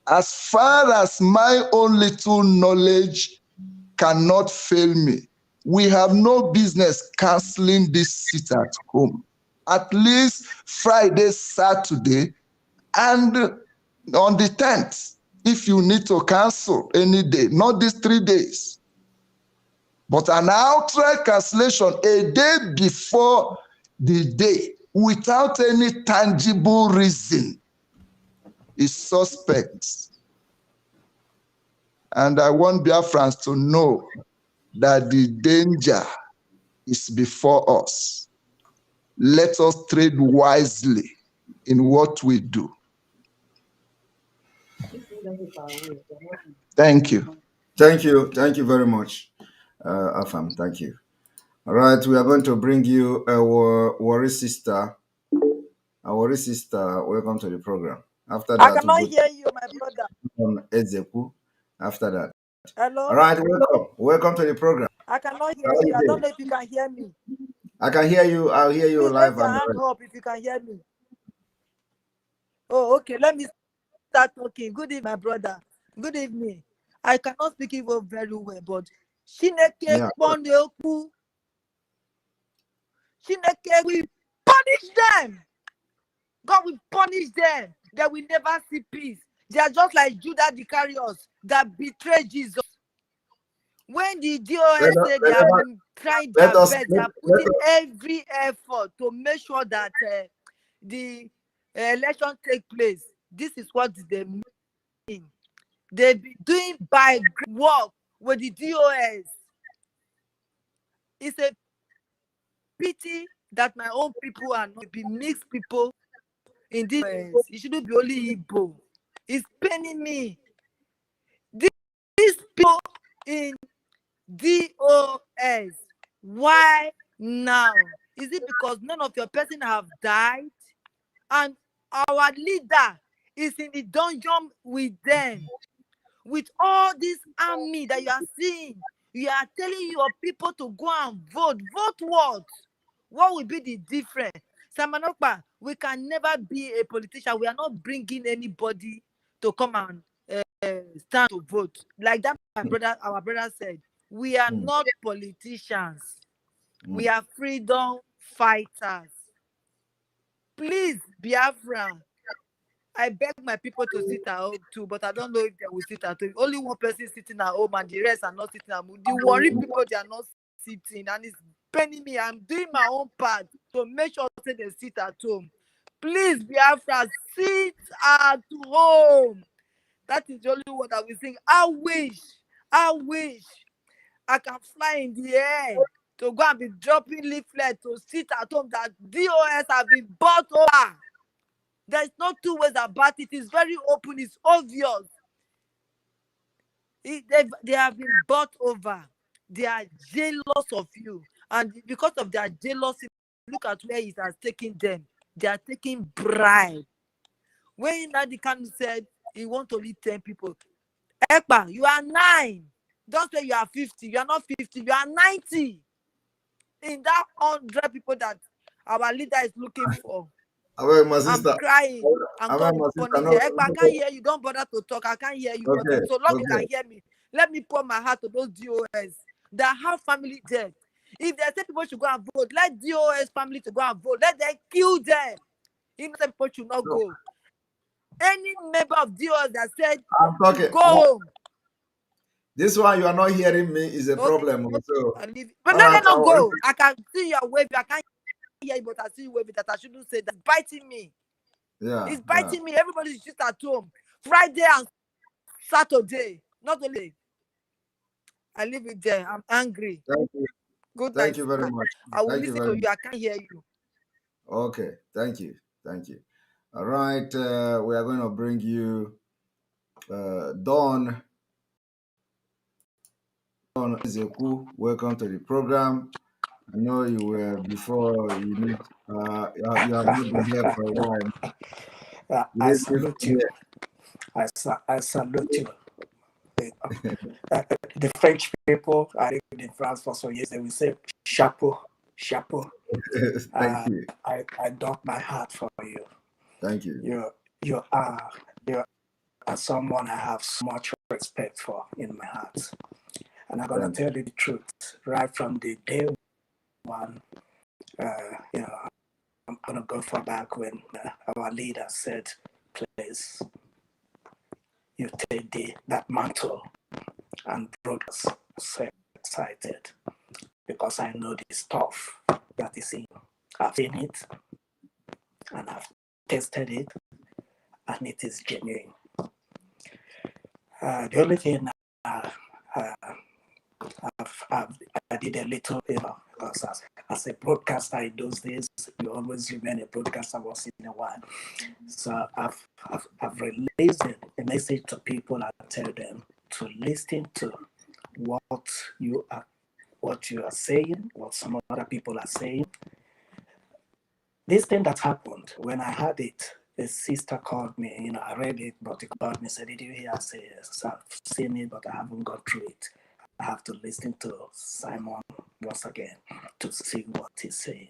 As far as my own little knowledge cannot fail me, we have no business canceling this seat at home. At least Friday, Saturday, and on the 10th, if you need to cancel any day, not these 3 days. But an outright cancellation a day before the day without any tangible reason is suspect. And I want Biafrans to know that the danger is before us. Let us trade wisely in what we do. Thank you. Thank you. Thank you very much, Afam. Thank you. All right, we are going to bring you our worry sister. Our worry sister, welcome to the program. After that, I cannot hear you, my brother. On Ezeku. After that. Hello? All right, welcome. Welcome to the program. I cannot hear How are you. you I doing? don't know if you can hear me. I can hear you. I'll hear you Please live raise your and hand direct. up if you can hear me. Oh, okay. Let me start talking. Good evening, my brother. Good evening. I cannot speak Igbo very well, but Chineke Kponoku. Chineke will punish them. God will punish them. They will never see peace. They are just like Judas Iscariot that betrayed Jesus. When the DOS said they have been trying their best, they are putting every effort to make sure that the election take place. This is what they mean. They've been doing by work with the DOS. It's a pity that my own people are not be mixed people in this. It shouldn't be only Igbo. It's paining me. These people in DOS. Why now? Is it because none of your person have died and our leader is in the dungeon with them? With all this army that you are seeing, you are telling your people to go and vote. Vote what? What will be the difference? Samanokpa, we can never be a politician. We are not bringing anybody to come and stand to vote. Like that, our brother said, we are not politicians. We are freedom fighters. Please, Biafra, I beg my people to sit at home too, but I don't know if they will sit at home. Only one person sitting at home and the rest are not sitting at home. The worry people, they are not sitting, and it's paining me. I'm doing my own part to make sure that they sit at home. Please, Biafra, sit at home. That is the only word that we sing. I wish I can fly in the air to go and be dropping leaflets to sit at home that DOS have been bought over. There's no two ways about it. It's very open. It's obvious. They have been bought over. They are jealous of you. And because of their jealousy, look at where he has taken them. They are taking bribe. When Nnamdi Kanu said he want to lead 10 people, Ekpa, you are 9. Don't say you are 50. You are not 50. You are 90. In that 100 people that our leader is looking for. My I'm sister. crying. And God will punish you. Ekpa, I can't hear you. Don't bother to talk. I can't hear you. But Okay, so long you okay. can hear me, let me pour my heart to those DOS that have family dead. If they say people should go and vote, let DOS family to go and vote. Let them kill them. Innocent people should not go. Any member of DOS that said I'm talking. go home. This one you are not hearing me is a Okay. problem. So, But let them not go. I can see your wave. I can't hear you, but I see you waving that I shouldn't say that. It's biting me. Yeah, it's biting me. Everybody's just at home. Friday and Saturday. Not only. I leave it there. I'm angry. Thank you. Good Thank night. you very much. I will Thank you listen very to much. you. I can't hear you. Okay, thank you. Thank you. All right, we are going to bring you Dawn. Dawn Ezeku, welcome to the program. I know you were before, you have not been here for a while. I salute you. I salute you. The French people, I lived in France for some years, they will say chapeau, chapeau. Thank you. I dock my heart for you. Thank you. You are someone I have so much respect for in my heart. And I'm going to tell you the truth. Right from the day one, I'm going to go far back when our leader said, please, you take that mantle and brothers so excited because I know the stuff that is in. I've seen it and I've tested it and it is genuine. The only thing I did a little, because as a broadcaster in those days, you always remain a broadcaster once in a while. So I've released a message to people and tell them to listen to what you are saying, what some other people are saying. This thing that happened, when I had it, a sister called me, I read it, but he called me and said, did you hear? I said, yes, I've seen it, but I haven't gone through it. I have to listen to Simon once again to see what he's saying.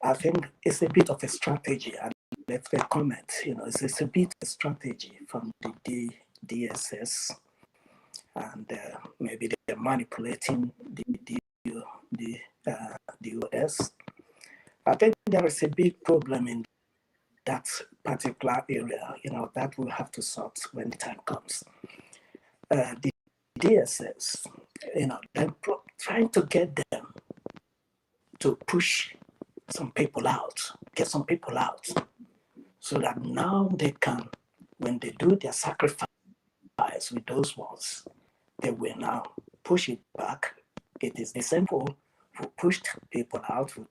I think it's a bit of a strategy, and let's make a comment, it's a bit of a strategy from the DSS, and maybe they're manipulating the US. I think there is a big problem in that particular area, that we'll have to sort when the time comes. The DSS, they're trying to get them to push some people out, get some people out, so that now they can, when they do their sacrifice with those ones, they will now push it back. It is the same people who pushed people out, who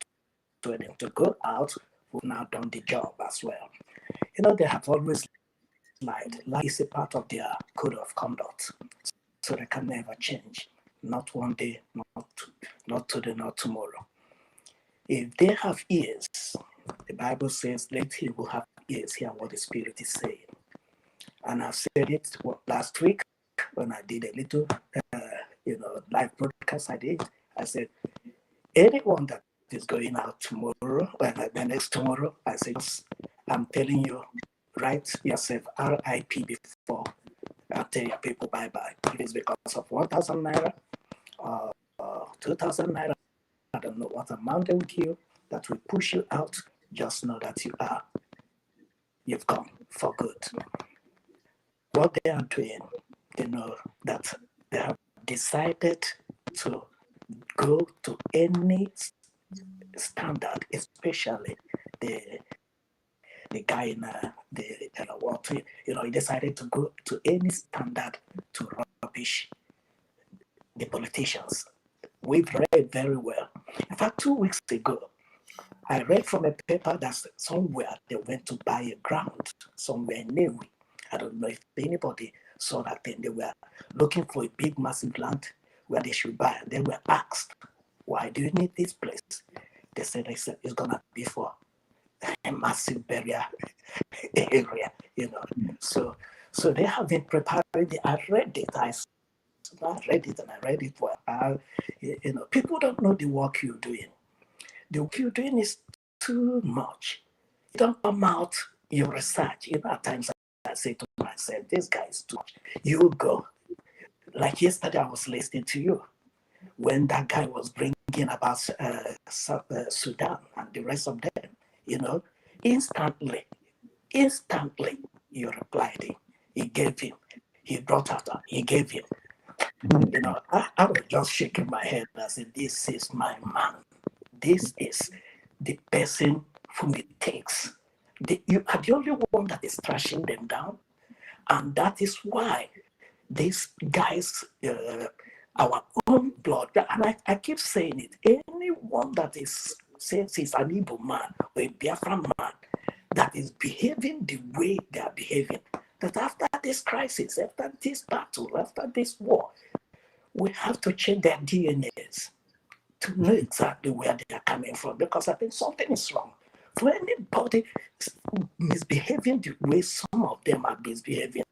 told them to go out, who now done the job as well. They have always lied. Lie is a part of their code of conduct, so they can never change. Not one day, not today, not tomorrow. If they have ears, the Bible says, let he who have ears hear what the Spirit is saying. And I've said it last week when I did a little, live broadcast I did. I said, anyone that is going out tomorrow, the next tomorrow, I said, I'm telling you, write yourself RIP before I tell your people bye-bye. If it's because of 1,000 naira or 2,000 naira, I don't know what amount they will give that will push you out. Just know that you've gone for good. What they are doing, they know that they have decided to go to any standard, especially the guy in he decided to go to any standard to rubbish the politicians. We've read very well. In fact, 2 weeks ago, I read from a paper that somewhere they went to buy a ground somewhere in Newry. I don't know if anybody saw that thing. They were looking for a big, massive land where they should buy. They were asked, why do you need this place? They said it's gonna be for a massive burial area, So they have been preparing it. I read it. I read it and I read it well. People don't know the work you're doing. The work you're doing is too much. You don't come out, you research. At times I say to myself, this guy is too much. You go. Like yesterday, I was listening to you when that guy was bringing about Sudan and the rest of them, instantly you replied him. He gave him. He brought out, he gave him. I was just shaking my head and I said, this is my man. This is the person whom it takes. You are the only one that is trashing them down. And that is why these guys, our own blood, and I keep saying it, anyone that says he's an Igbo man or a Biafran man that is behaving the way they are behaving, that after this crisis, after this battle, after this war, we have to change their DNAs to know exactly where they are coming from, because I think something is wrong. For anybody misbehaving the way some of them are misbehaving,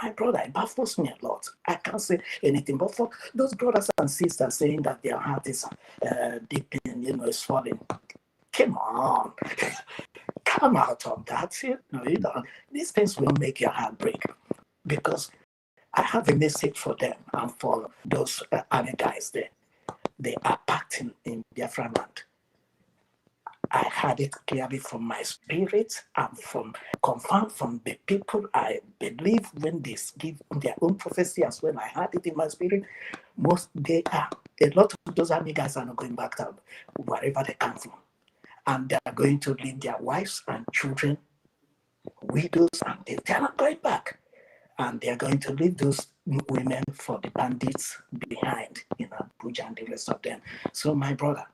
my brother, it baffles me a lot. I can't say anything, but for those brothers and sisters saying that their heart is deep in, is falling, come on, come out of that. These things will make your heart break, because I have a message for them and for those army guys there. They are packed in Biafra land. I had it clearly from my spirit and confirmed from the people I believe when they give their own prophecy as well. I had it in my spirit. A lot of those army guys are not going back to wherever they come from. And they are going to leave their wives and children, widows, and they are not going back. And they are going to leave those women for the bandits behind, Abuja and the rest of them. So, my brother,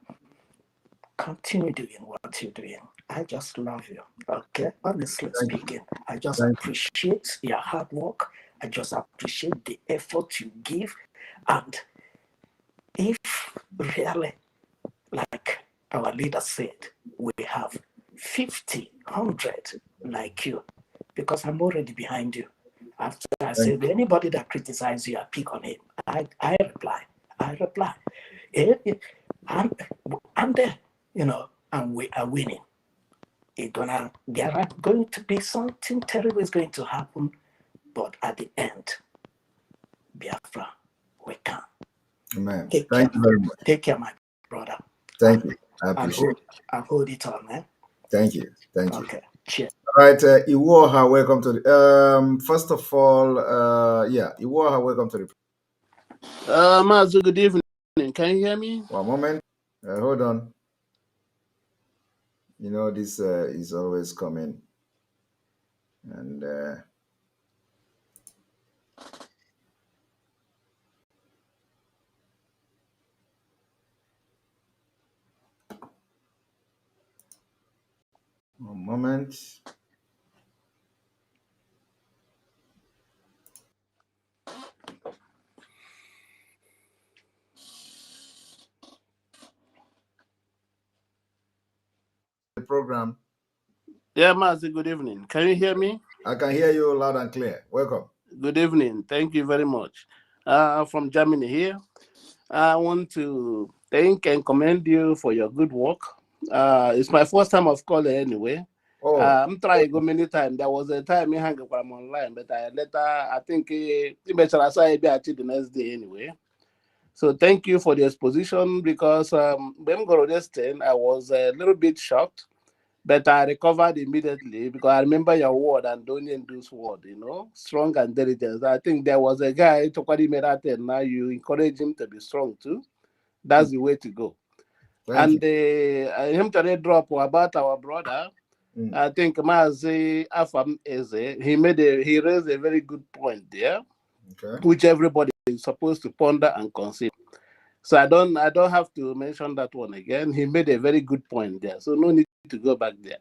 continue doing what you're doing. I just love you. Okay, honestly speaking, I just appreciate your hard work. I just appreciate the effort you give. And if really, like our leader said, we have 50, 100 like you, because I'm already behind you. After I said, anybody that criticizes you, I pick on him. I reply. I'm there, and we are winning. There are going to be something terrible is going to happen, but at the end, Biafra, we can. Amen. Thank you very much. Take care, my brother. Thank you. I appreciate it. I'll hold it on, man. Thank you. Okay. Cheers. All right, Iwoha, welcome to the. First of all, Iwoha, welcome to the. Mazu, good evening. Can you hear me? One moment. Hold on. This is always coming, and one moment. The program. Yeah, Mazi, good evening. Can you hear me? I can hear you loud and clear. Welcome. Good evening. Thank you very much. From Germany here. I want to thank and commend you for your good work. It's my first time of calling anyway. I'm trying to go many times. There was a time I hung up online, but I think I saw it the next day anyway. So thank you for the exposition, because when I was a little bit shocked, but I recovered immediately because I remember your word and Donnie and Du's word, strong and diligent. I think there was a guy, and now you encourage him to be strong too. That's the way to go. Him to drop about our brother. I think Mazi Afam Eze, he raised a very good point there, which everybody is supposed to ponder and consider. So I don't have to mention that one again. He made a very good point there. So no need to go back there.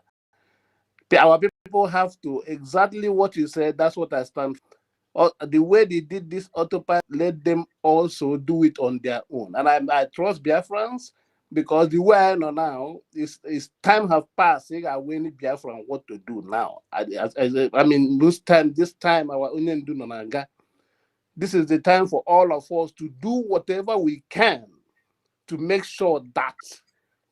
Our people have to exactly what you said. That's what I stand for. The way they did this autopilot, let them also do it on their own. And I trust Biafrans because the way I know now is time have passed. I win Biafran what to do now. I mean, this time our union do nonanga. This is the time for all of us to do whatever we can to make sure that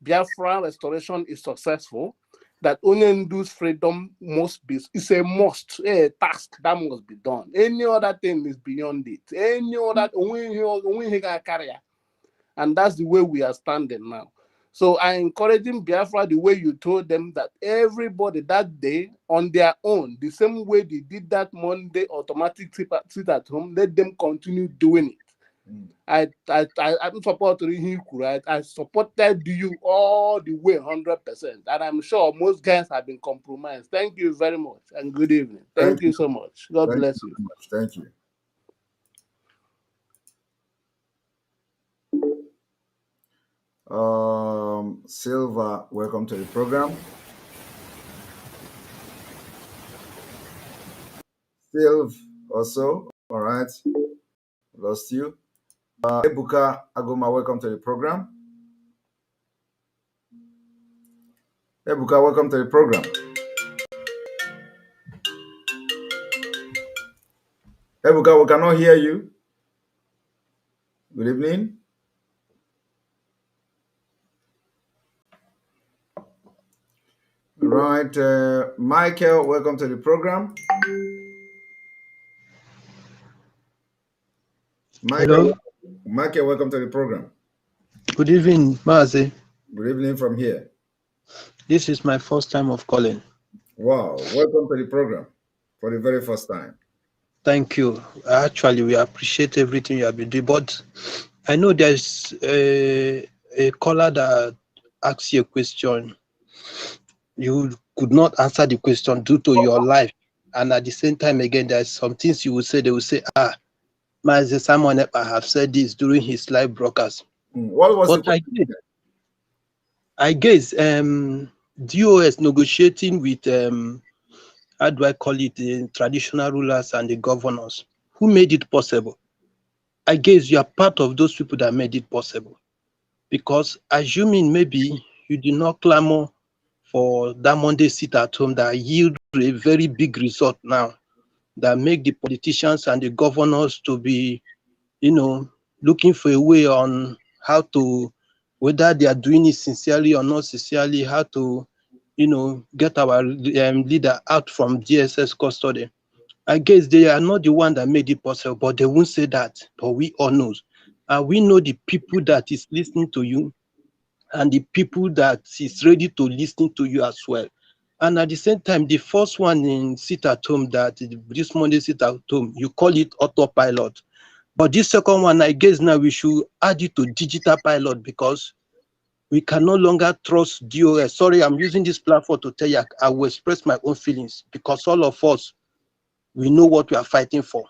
Biafran restoration is successful, that Onyendu's freedom must be, it's a must, a task that must be done. Any other thing is beyond it. Any other, and that's the way we are standing now. So I encouraging Biafra the way you told them that everybody that day on their own, the same way they did that Monday automatic sit at home, let them continue doing it. I'm supporting him, right? I supported you all the way 100%, and I'm sure most guys have been compromised. Thank you very much, and good evening. Thank you so much. God bless you. Thank you. Silva, welcome to the program. Silv also, all right. Lost you. Ebuka Agoma, welcome to the program. Ebuka, welcome to the program. Ebuka, we cannot hear you. Good evening. All right. Michael, welcome to the program. Hello. Michael, welcome to the program. Good evening, Mazi. Good evening from here. This is my first time of calling. Wow. Welcome to the program for the very first time. Thank you. Actually, we appreciate everything you have been doing, but I know there's a caller that asked you a question. You could not answer the question due to your life. And at the same time, again, there's some things you will say. They will say, Mazi Simon Ekpa have said this during his live broadcast. What was but the question? I guess DOS negotiating with how do I call it, the traditional rulers and the governors. Who made it possible? I guess you are part of those people that made it possible. Because assuming maybe you did not clamor for that Monday sit at home that yield a very big result now, that make the politicians and the governors to be, looking for a way on how to, whether they are doing it sincerely or not sincerely, how to, get our leader out from DSS custody. I guess they are not the one that made it possible, but they won't say that. But we all know. And we know the people that is listening to you and the people that is ready to listen to you as well. And at the same time, the first one in sit at home, that this Monday sit at home, you call it autopilot. But this second one, I guess now we should add it to digital pilot, because we can no longer trust DOS. Sorry, I'm using this platform to tell you I will express my own feelings, because all of us, we know what we are fighting for.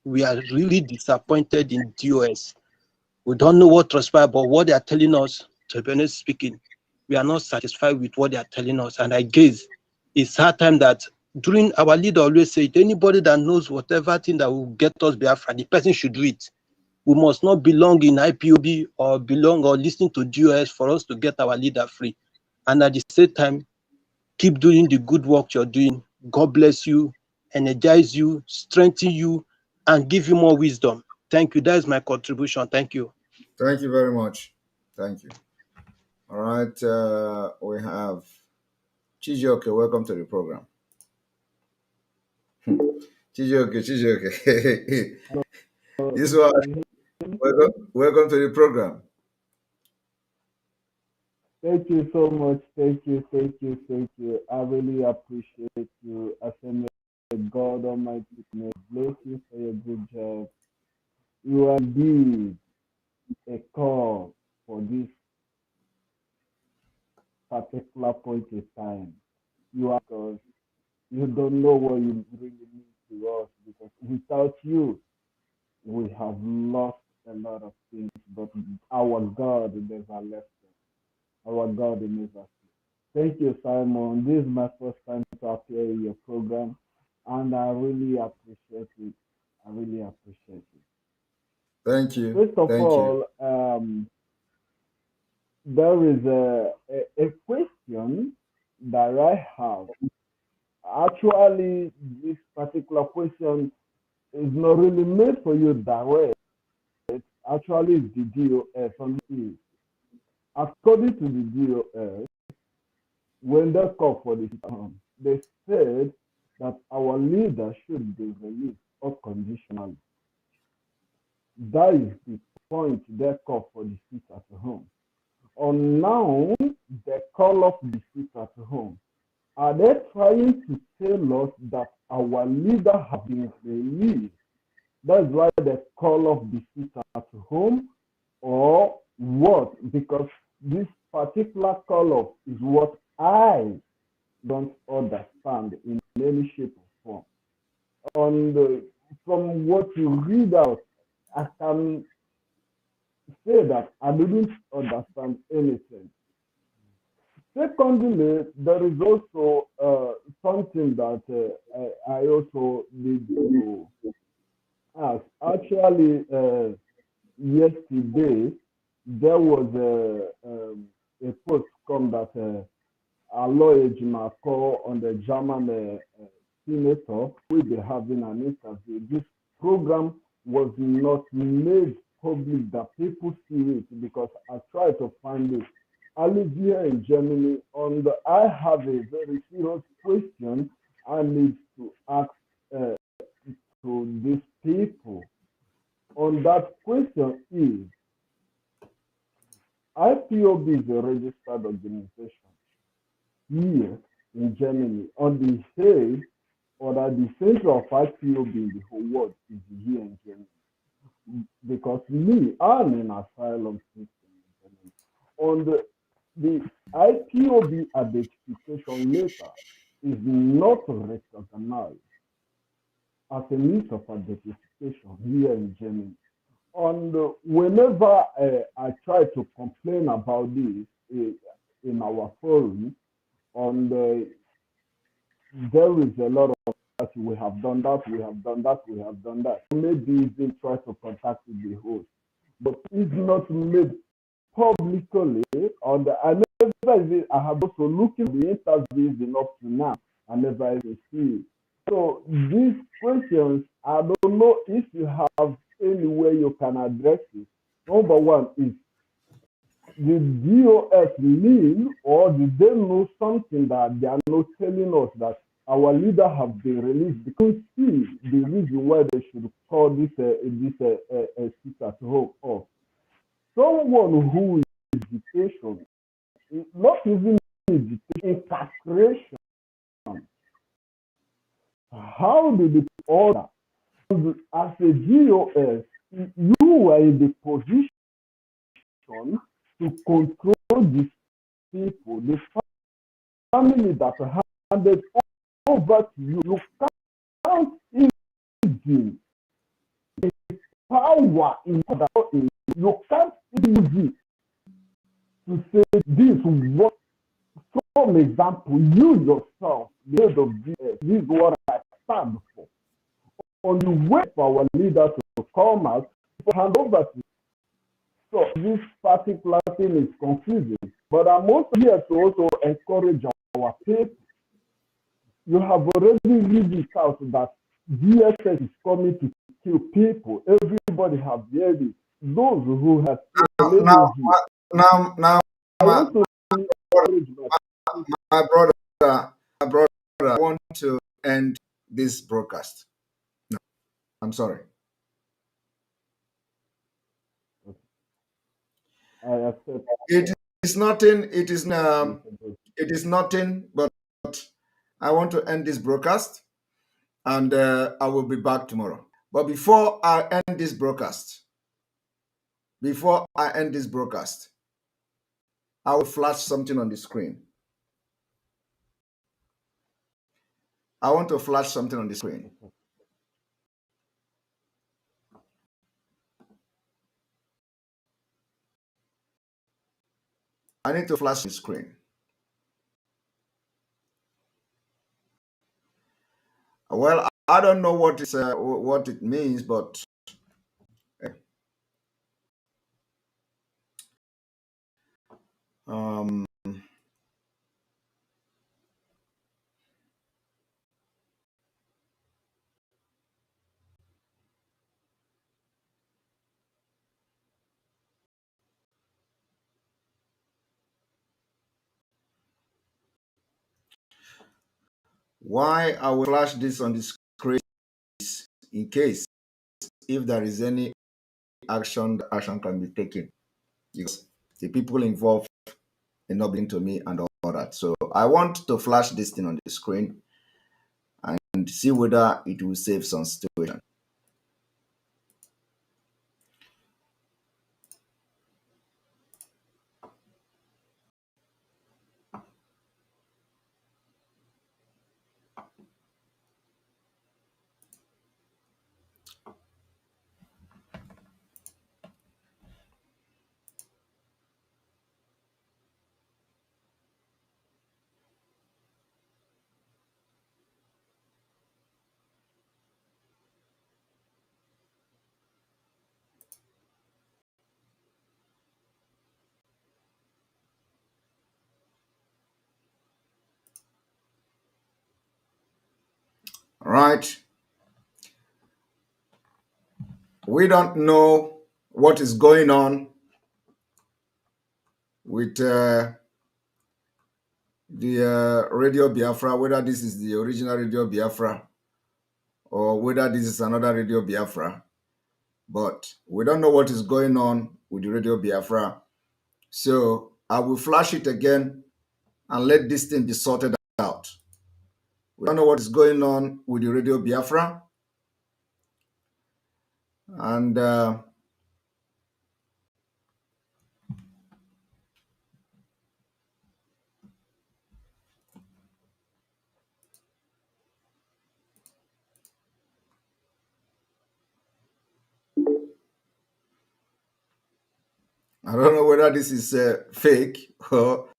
We are really disappointed in DOS. We don't know what transpired, but what they are telling us, to be honest speaking, we are not satisfied with what they are telling us. And I guess it's hard time that during our leader always said, anybody that knows whatever thing that will get us Biafra, the person should do it. We must not belong in IPOB or belong or listen to DOS for us to get our leader free. And at the same time, keep doing the good work you're doing. God bless you, energize you, strengthen you, and give you more wisdom. Thank you. That is my contribution. Thank you. Thank you very much. Thank you. All right. We have Chijioke. Welcome to the program. Chijioke. This one. Welcome to the program. Thank you so much. Thank you. I really appreciate you. I say, may God Almighty may bless you for your good job. You are indeed a call for this particular point in time. You are, because you don't know what you really mean to us, because without you, we have lost a lot of things, but our God never left us. Our God never. Thank you, Simon. This is my first time to appear in your program, and I really appreciate it. I really appreciate it. Thank you. First of Thank you. all, there is a question that I have. Actually, this particular question is not really made for you direct. Actually, it's the DOS on it. According to the DOS, when they called for this, they said that our leader should be released unconditionally. That is the point they call for the seat at home. On now, they call off the seat at home. Are they trying to tell us that our leader has been released? That's why they call off the seat at home, or what? Because this particular call off is what I don't understand in any shape or form. And from what you read out, I can say that I didn't understand anything. Secondly, there is also something that I also need to ask. Actually, yesterday there was a post come that Aloy Ejimako on the German senator will be having an interview. This program was not made public that people see it because I tried to find it. I live here in Germany, and I have a very serious question I need to ask to these people. On that question is, IPOB is a registered organization here in Germany. On the head or at the center of IPOB in the whole world is here in Germany. Because me, I'm an asylum system in Germany. On the IPOB identification letter is not recognized as a means of identification here in Germany. And whenever I try to complain about this in our forum, and there is a lot of that we have done that, we have done that, we have done that. Maybe even try to contact the host, but it's not made publicly. And I have also looked at the interviews enough to now. I never even see it. So these questions, I don't know if you have any way you can address it. Number one is, did DOS mean, or did they know something that they are not telling us, that our leader have been released? Because see the reason why they should call this seat at home off. Someone who is detention, not even detention, incarceration. How did the order? As a GOS, you are in the position to control these people, the family that are handed over to you. You can't even the power in that. You can't use it to say this. What, for example, you yourself, the head of this is what I stand for. On the way for our leader to come out, to hand over to. So this particular thing is confusing. But I'm also here to also encourage our people. You have already read it out that DSS is coming to kill people. Everybody have heard it. Those who have Now, my brother, I want to end this broadcast. No, I'm sorry. I accept. It is nothing. It is nothing. But I want to end this broadcast, and I will be back tomorrow. But before I end this broadcast, I will flash something on the screen. I want to flash something on the screen. I need to flash the screen. Well, I don't know what it means, but um, why I will flash this on the screen is in case if there is any action can be taken, because the people involved are not being to me and all that. So I want to flash this thing on the screen and see whether it will save some situation. All right. We don't know what is going on with the Radio Biafra, whether this is the original Radio Biafra or whether this is another Radio Biafra. But we don't know what is going on with the Radio Biafra. So I will flash it again and let this thing be sorted out. We don't know what is going on with the Radio Biafra. And I don't know whether this is fake or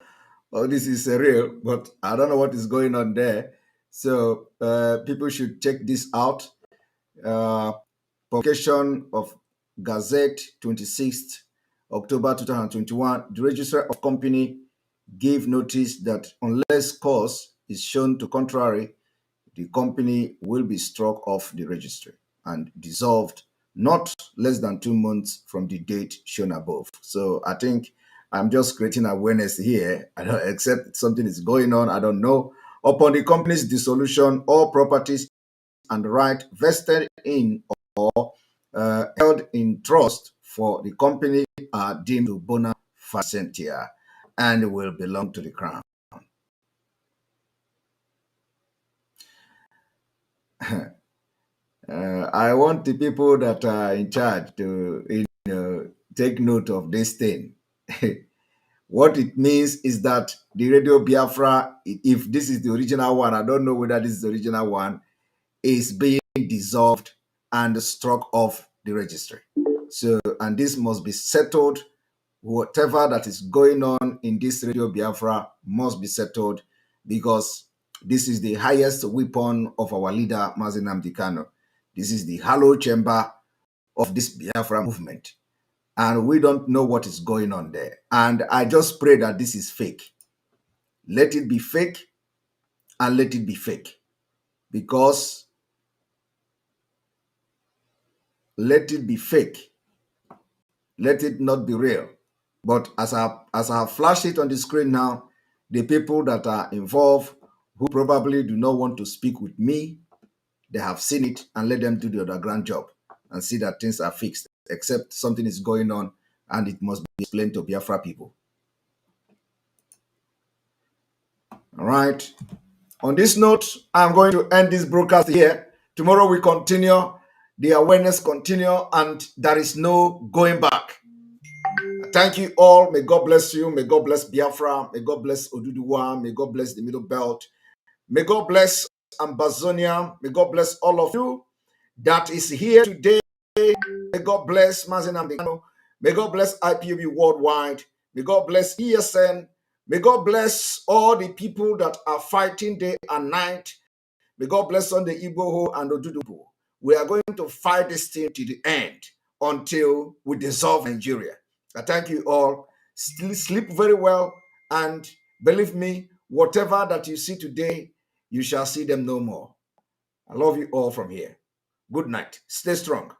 this is real, but I don't know what is going on there. So people should check this out. Publication of Gazette, 26th October 2021. The Registrar of Company gave notice that unless cause is shown to contrary, the company will be struck off the registry and dissolved not less than 2 months from the date shown above. So I think I'm just creating awareness here. I don't accept something is going on. I don't know. Upon the company's dissolution, all properties and right vested in or held in trust for the company are deemed to bona facentia and will belong to the crown. I want the people that are in charge to take note of this thing. What it means is that the Radio Biafra, if this is the original one, I don't know whether this is the original one, is being dissolved and struck off the registry. So, and this must be settled. Whatever that is going on in this Radio Biafra must be settled, because this is the highest weapon of our leader, Mazi Nnamdi Kanu. This is the hollow chamber of this Biafra movement. And we don't know what is going on there. And I just pray that this is fake. Let it be fake and let it be fake. Because let it be fake. Let it not be real. But as I flash it on the screen now, the people that are involved who probably do not want to speak with me, they have seen it, and let them do the underground job and see that things are fixed, except something is going on and it must be explained to Biafra people. All right. On this note, I'm going to end this broadcast here. Tomorrow we continue, the awareness continue, and there is no going back. Thank you all. May God bless you. May God bless Biafra. May God bless Oduduwa. May God bless the Middle Belt. May God bless Ambazonia. May God bless all of you that is here today. May God bless Mazi Nnamdi Kanu. May God bless IPOB worldwide. May God bless ESN. May God bless all the people that are fighting day and night. May God bless Sunday Igbo and Odudubu. We are going to fight this thing to the end until we dissolve Nigeria. I thank you all. Still sleep very well, and believe me, whatever that you see today, you shall see them no more. I love you all from here. Good night. Stay strong.